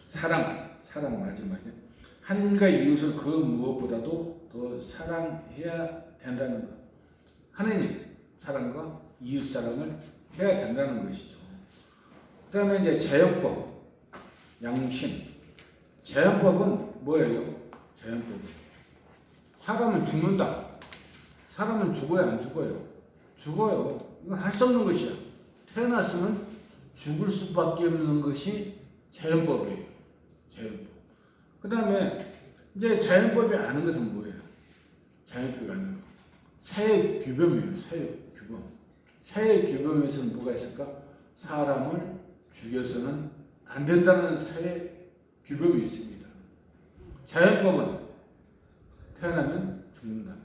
사랑 마지막에 하나님과 이웃을 그 무엇보다도 더 사랑해야 된다는 것. 하나님 사랑과 이웃 사랑을 해야 된다는 것이죠. 그 다음에 이제 자연법, 양심. 자연법은 뭐예요? 자연법은 사람은 죽는다. 사람은 죽어요, 안 죽어요? 죽어요. 이건 할 수 없는 것이야. 태어났으면 죽을 수밖에 없는 것이 자연법이에요. 자연법. 그 다음에 이제 자연법이 아는 것은 뭐예요? 자연법이 아는 거. 사회 규범이에요. 사회 규범. 사회 규범에서는 뭐가 있을까? 사람을 죽여서는 안 된다는 사회 규범이 있습니다. 자연법은 태어나면 죽는다.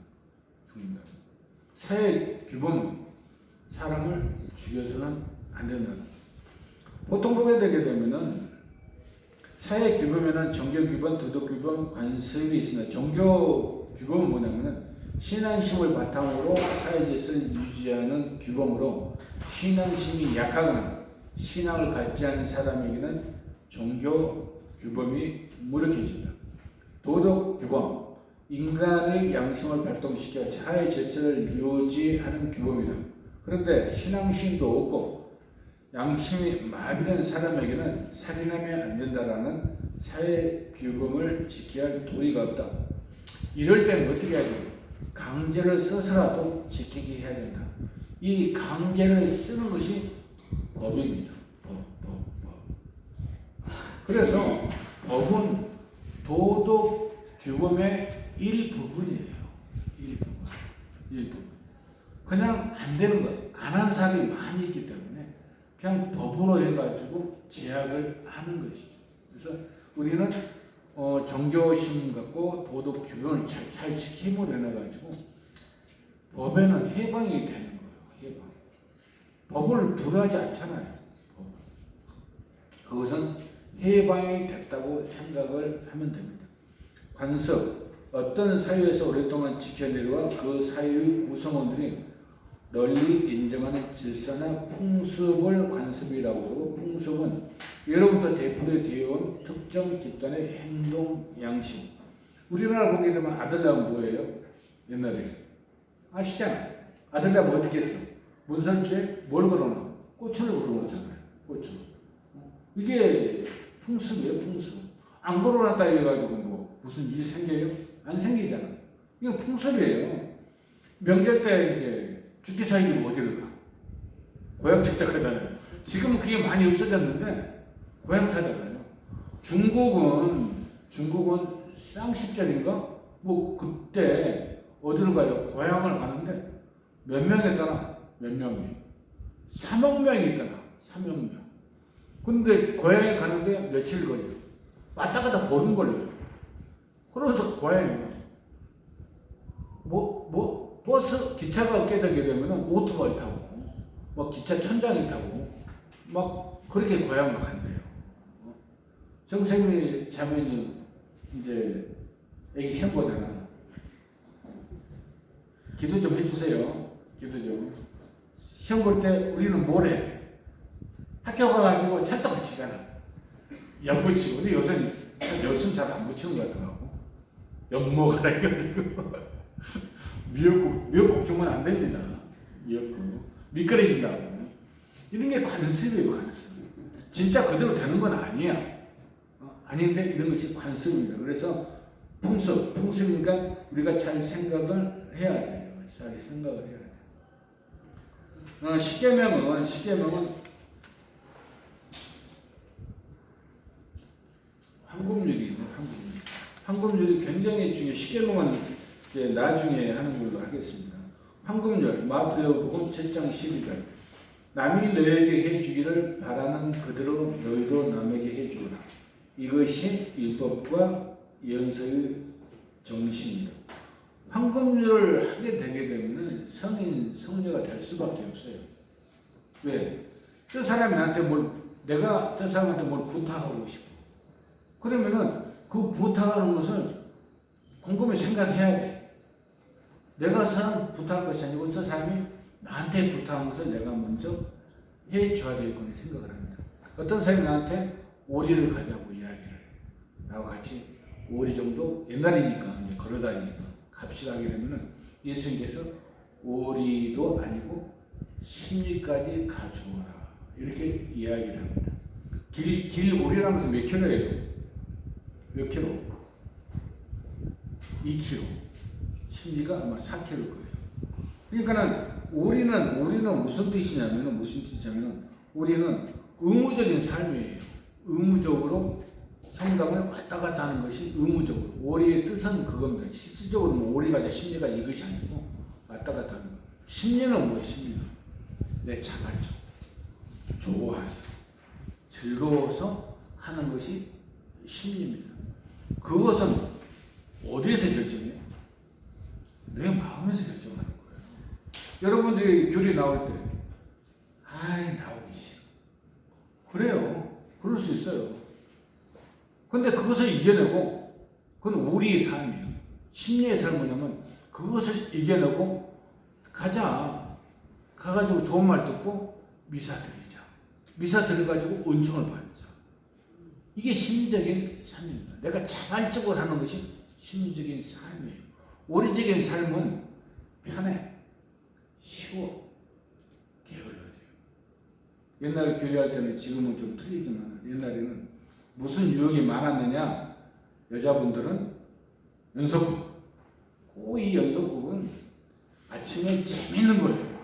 사회 규범은 사람을 죽여서는 안 된다. 보통 보게 되게 되면은 사회 규범에는 종교 규범, 도덕 규범, 관습이 있습니다. 종교 규범은 뭐냐면은 신앙심을 바탕으로 사회 질서를 유지하는 규범으로 신앙심이 약하거나 신앙을 갖지 않은 사람에게는 종교 규범이 무력해진다. 도덕 규범, 인간의 양심을 발동시켜 사회 질서를 유지하는 규범이다. 그런데 신앙심도 없고 양심이 마비된 사람에게는 살인하면 안 된다라는 사회 규범을 지켜야 할 도리가 없다. 이럴 때는 어떻게 해야 돼요? 강제를 써서라도 지키게 해야 된다. 이 강제를 쓰는 것이 법입니다. 법. 그래서 법은 도덕 규범의 일부분이에요. 일부분. 그냥 안 되는 거예요. 안 한 사람이 많이 있기 때문에 그냥 법으로 해가지고 제약을 하는 것이죠. 그래서 우리는 정교심 갖고 도덕 규범을 잘 지킴으로 해가지고 법에는 해방이 되는 거예요. 해방. 법을 불허하지 않잖아요. 그것은 해방이 됐다고 생각을 하면 됩니다. 관습. 어떤 사회에서 오랫동안 지켜내려와 그 사회의 구성원들이 널리 인정하는 질서나 풍습을 관습이라고 하고, 풍습은 예로부터 되풀이되어 온 특정 집단의 행동 양식. 우리나라 보게 되면 아들 낳으면 뭐예요? 옛날에 아시잖아요. 아들 낳으면 어떻게 했어? 문설주에 뭘 걸어놔? 꽃을 걸어놓잖아요. 꽃을. 이게 풍습이에요. 풍습. 안 걸어놨다 해가지고 뭐 무슨 일이 생겨요? 안 생기잖아. 이건 풍습이에요. 명절 때 이제 죽기 살기로 어디를 가? 고향 찾아가잖아요. 지금은 그게 많이 없어졌는데 고향 찾아가요. 중국은 쌍십절인가? 뭐 그때 어디를 가요? 고향을 가는데 몇 명에 따라 몇 명이? 3억 명이 있잖아. 3억 명. 근데 고향에 가는데 며칠 걸려. 왔다 갔다 보름 걸려요. 그러면서 고향에 버스, 기차가 없게 되게 되면은 오토바이 타고, 막 기차 천장이 타고, 막 그렇게 고향을 간대요. 정생미 자매님, 이제, 애기 시험 보잖아. 기도 좀 해주세요. 기도 좀. 시험 볼 때 우리는 뭘 해? 학교 가가지고 찰떡 붙이잖아. 연 붙이고. 근데 요새는 잘 안 붙이는 것 같더라고. 연모가라 해가지고. 미역국 주면 안 됩니다. 미역국. 미끄러진다고. 이런 게 관습이에요, 관습. 진짜 그대로 되는 건 아니야. 아닌데 이런 것이 관습입니다. 그래서 풍습이니까 우리가 잘 생각을 해야 돼요. 잘 생각을 해야 돼요. 십계명은 황금률이 황금률이 굉장히 중요해요. 십계명은 나중에 하는 걸로 하겠습니다. 황금률 마태복음 7장 12절 남이 너에게 해주기를 바라는 그대로 너희도 남에게 해주라. 이것이 율법과 예언서의 정신이다. 황금률을 하게 되게 되면 성녀가 될 수밖에 없어요. 왜? 저 사람이 내가 저 사람한테 뭘 부탁하고 싶어. 그러면은 그 부탁하는 것을 곰곰이 생각해야 돼. 내가 사람 부탁할 것이 아니고 저 사람이 나한테 부탁한 것을 내가 먼저 해줘야 되겠구나 생각을 합니다. 어떤 사람이 나한테 오리를 가자고 이야기를 나와 같이 오리 정도 옛날이니까 이제 걸어다니니까 값이 가게 되면은 예수님께서 오리도 아니고 십리까지 가져오라 이렇게 이야기를 합니다. 길 오리라는 것은 몇 킬로예요? 몇 킬로? 2킬로. 십리가 아마 4킬로일 거예요. 그러니까는 오리는 무슨 뜻이냐면은 우리는 의무적인 삶이에요. 의무적으로 성당을 왔다 갔다 하는 것이 의무적으로. 오리의 뜻은 그겁니다. 실질적으로 오리가 십리가 이것이 아니고 왔다 갔다 하는 거. 십리는 뭐예요? 십리는 내 자발적, 좋아서, 즐거워서 하는 것이 십리입니다. 그것은 어디에서 결정해요? 내 마음에서 결정하는 거예요. 여러분들이 교리 나올 때, 나오기 싫어. 그래요. 그럴 수 있어요. 근데 그것을 이겨내고, 그건 우리의 삶이에요. 심리의 삶은 뭐냐면, 그것을 이겨내고, 가가지고 좋은 말 듣고, 미사 드리자. 미사 드려가지고 은총을 받자. 이게 심리적인 삶입니다. 내가 자발적으로 하는 것이 심리적인 삶이에요. 오리적인 삶은 편해, 쉬워, 게을러져요. 옛날 교리할 때는 지금은 좀 틀리지만 옛날에는 무슨 유형이 많았느냐? 여자분들은 연속극. 이 연속극은 아침에 재밌는 거예요.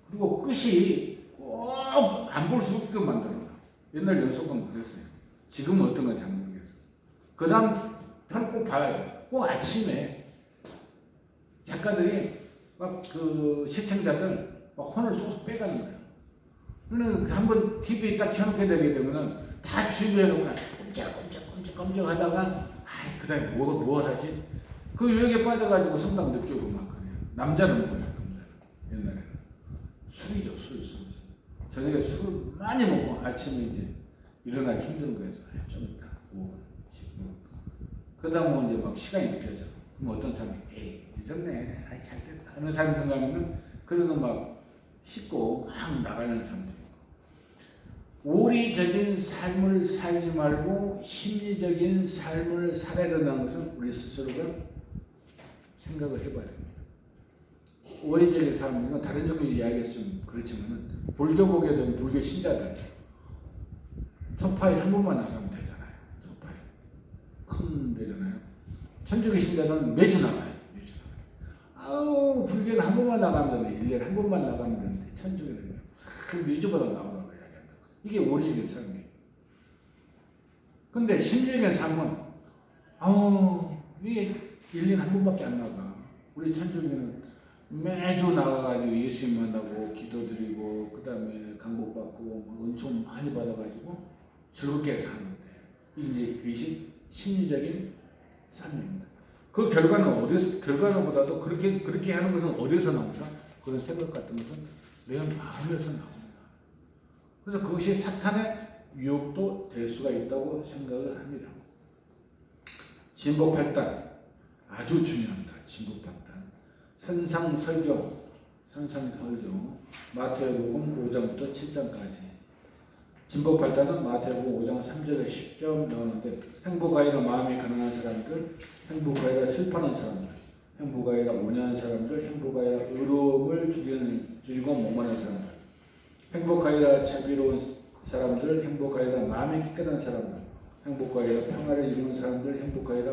그리고 끝이 꼭 안 볼 수 없게 만들어요. 옛날 연속극은 그랬어요. 지금은 어떤 건지 잘 모르겠어요. 그 다음 편 꼭 봐야 돼요. 꼭 아침에 작가들이 시청자들 혼을 쏙 빼가는 거예요. 그러면 한번 TV 딱 켜놓게 되게 되면은 다 준비해놓고 꼼짝꼼짝 하다가 그 다음에 뭘 하지? 그 유혹에 빠져가지고 성당 느끼고 막 그래요. 남자는 뭐예요? 옛날에는 술이죠. 술. 저녁에 술 많이 먹고 아침에 이제 일어나기 힘든 거예요. 좀 있다. 5분, 10분. 그러다 이제 막 시간이 늦어져. 그럼 어떤 사람이 늦었네. 잘 됐다. 하는 사람이 있는가 하면은 그래도 막 씻고 막 나가는 사람도 있고. 오리적인 삶을 살지 말고 심리적인 삶을 살아야 된다는 것은 우리 스스로가 생각을 해봐야 됩니다. 오리적인 삶은 이건 다른 점을 이야기했으면 그렇지만은 불교 보게 되면 불교 신자들 초파일 한 번만 나가면 되잖아요. 초파일 큰 데잖아요. 천주교 신자는 매주 나가요. 불교는 한 번만 나가면 되는데 1년에 한 번만 나가면 되는데 천주교는 매주마다 나오라고 이야기한다. 이게 오리적인 삶이에요. 근데 심리적인 삶은 이게 1년에 한 번밖에 안 나가. 우리 천주교는 매주 나가가지고 예수님 만나고 기도드리고 그 다음에 강복받고 은총 많이 받아가지고 즐겁게 사는데 이게 그것이 심리적인 삶입니다. 그 결과보다도 그렇게 하는 것은 어디서 나오죠? 그런 생각 같은 것은 내 마음에서 나옵니다. 그래서 그것이 사탄의 유혹도 될 수가 있다고 생각을 합니다. 진보팔단 아주 중요합니다. 진보팔단 산상설교 마태복음 5장부터 7장까지 진보팔단은 마태복음 5장 3절에 10점 나오는데 행복하여라 마음이 가난한 사람들, 행복하여라 슬퍼하는 사람들, 행복하여라 온유한 사람들, 행복하여라 의로움을 줄이고 목마른 사람들, 행복하여라 자비로운 사람들, 행복하여라 마음이 깨끗한 사람들, 행복하여라 평화를 이루는 사람들, 행복하여라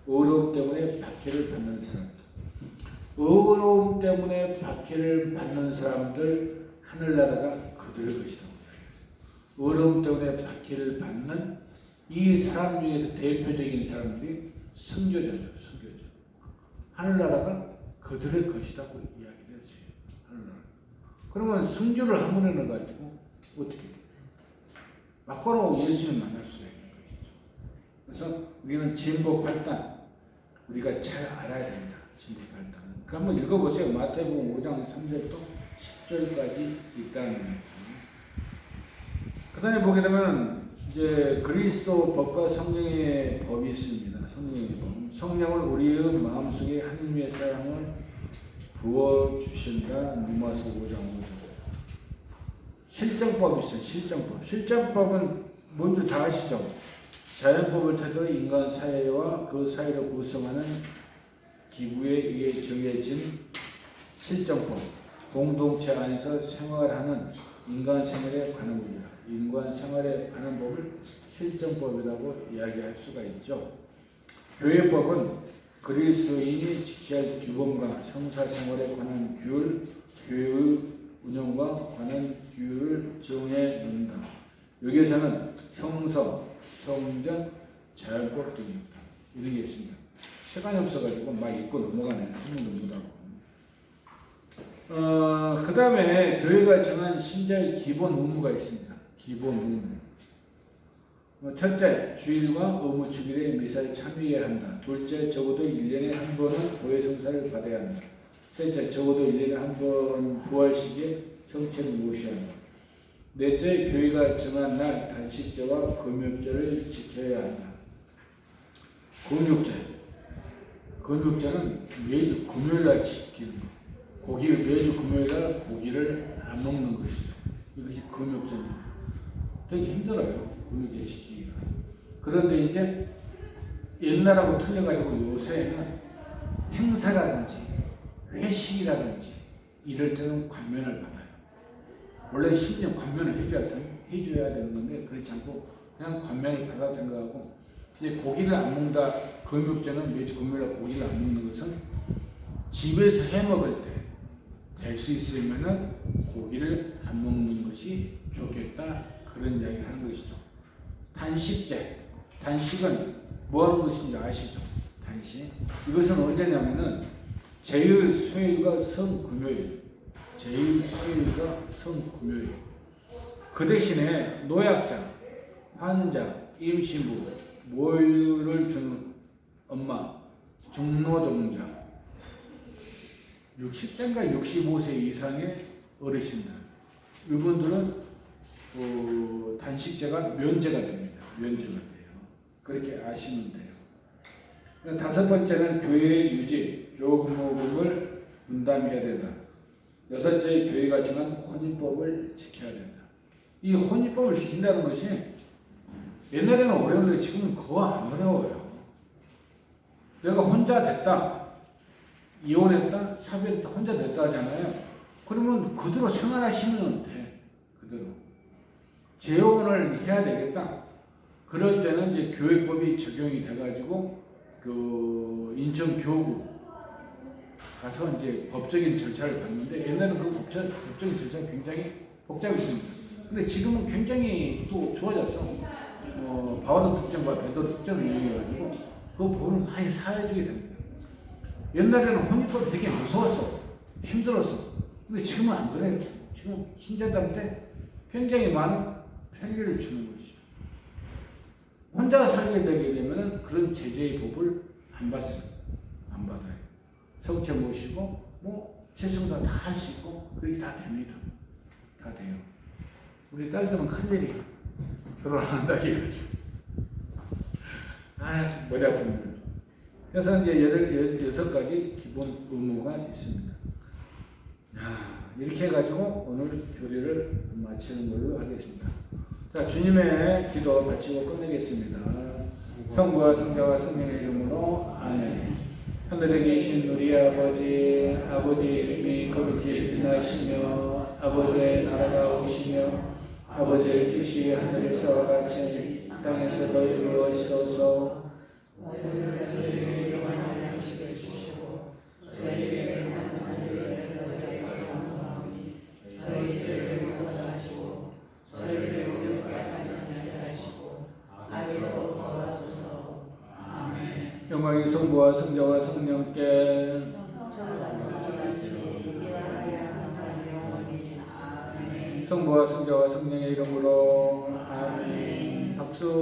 의로움 때문에 박해를 받는 사람들. 의로움 때문에 박해를 받는 사람들 하늘나라가 그들의 것이다. 의로움 때문에 박해를 받는 이 사람 중에서 대표적인 사람들이 순교자죠. 순교자. 하늘나라가 그들의 것이라고 이야기를 했어요. 하늘나라. 그러면 순교를 함으로 가지고 어떻게 돼요? 막바로 예수님 만날 수가 있는 것이죠. 그래서 우리는 진보팔단 우리가 잘 알아야 됩니다. 진보팔단. 그 한번 읽어보세요. 마태복음 5장 3절부터 10절까지 있다는 거예요. 그 다음에 보게 되면 이제 그리스도 법과 성령의 법이 있습니다. 성령의 법. 성령을 우리의 마음속에 하나님의 사랑을 부어주신다. 누가서 5장 5절. 실정법이 있어요. 실정법. 실정법은 뭔지 다 아시죠? 자연법을 토대로 인간 사회와 그 사회를 구성하는 기구에 의해 정해진 실정법. 공동체 안에서 생활하는 인간 생활에 관한 법이다. 인간 생활에 관한 법을 실정법이라고 이야기할 수가 있죠. 교회법은 그리스도인이 지켜야 할 규범과 성사생활에 관한 규율, 교회의 운영과 관한 규율을 정해 놓는다. 여기에서는 성서, 성전, 자연법 등이 있다. 이런 게 있습니다. 시간이 없어가지고 막 읽고 넘어가네요. 한번 넘어가고. 그 다음에 교회가 정한 신자의 기본 의무가 있습니다. 기본 의무. 첫째, 주일과 의무 주일에 미사에 참여해야 한다. 둘째, 적어도 1년에 한 번은 교회 성사를 받아야 한다. 셋째, 적어도 1년에 한 번 부활식에 성체를 모셔야 한다. 넷째, 교회가 정한 날 단식제와 금욕제를 지켜야 한다. 금욕제는 매주 금요일날 지키는 것. 매주 금요일날 고기를 안 먹는 것이죠. 이것이 금욕제입니다. 되게 힘들어요. 금욕제 지키기가. 그런데 이제 옛날하고 틀려가지고 요새는 행사라든지 회식이라든지 이럴 때는 관면을 받아요. 원래 심지어 관면을 해줘야 되는 건데 그렇지 않고 그냥 관면을 받아 생각하고 이제 고기를 안 먹는다. 금욕제는 매주 금요일날 고기를 안 먹는 것은 집에서 해 먹을 때 될 수 있으면은 고기를 안 먹는 것이 좋겠다. 그런 이야기를 하는 것이죠. 단식제. 단식은 뭐 하는 것인지 아시죠? 단식. 이것은 언제냐면은 제일 수요일과 성금요일. 제일 수요일과 성금요일. 그 대신에 노약자, 환자, 임신부, 모유를 주는 엄마, 중노동자, 60세인가 65세 이상의 어르신들 이분들은 단식제가 면제가 됩니다. 면제가 돼요. 그렇게 아시면 돼요. 다섯 번째는 교회의 유지, 교무금을 분담해야 된다. 여섯째, 교회가 정한 혼인법을 지켜야 된다. 이 혼인법을 지킨다는 것이 옛날에는 어려웠는데 지금은 거의 안 어려워요. 내가 혼자 됐다. 이혼했다, 사별했다, 혼자 됐다 하잖아요. 그러면 그대로 생활하시면 돼. 그대로. 재혼을 해야 되겠다. 그럴 때는 이제 교회법이 적용이 돼가지고 그 인천교구 가서 이제 법적인 절차를 받는데 옛날에는 그 법적인 절차가 굉장히 복잡했습니다. 근데 지금은 굉장히 또 좋아졌어. 바와도 특정과 배도 특정을 이용해가지고 그 법을 많이 사해주게 됩니다. 옛날에는 혼인법이 되게 무서웠어. 힘들었어. 근데 지금은 안 그래요. 지금 신자들한테 굉장히 많은 편리를 주는 것이죠. 혼자 살게 되게 되면 그런 제재의 법을 안 받아요. 성체 모시고 뭐 최승사 다 할 수 있고 그게 다 됩니다. 다 돼요. 우리 딸들은 큰일이야. 결혼 안 한다 해가지고. 머리 아픕니다. 그래서 이제 6가지 기본 의무가 있습니다. 이렇게 해가지고 오늘 교리를 마치는 걸로 하겠습니다. 자, 주님의 기도 마치고 끝내겠습니다. 성부와 성자와 성령의 이름으로 아멘. 하늘에 계신 우리 아버지의 이름이 거룩히 빛나시며 아버지의 나라가 오시며 아버지의 뜻이 하늘에서 같이 땅에서도 이루어지소서. 영광이 성부와 성자와 성령께 성부와 성자와 성령의 이름으로 아멘. 박수.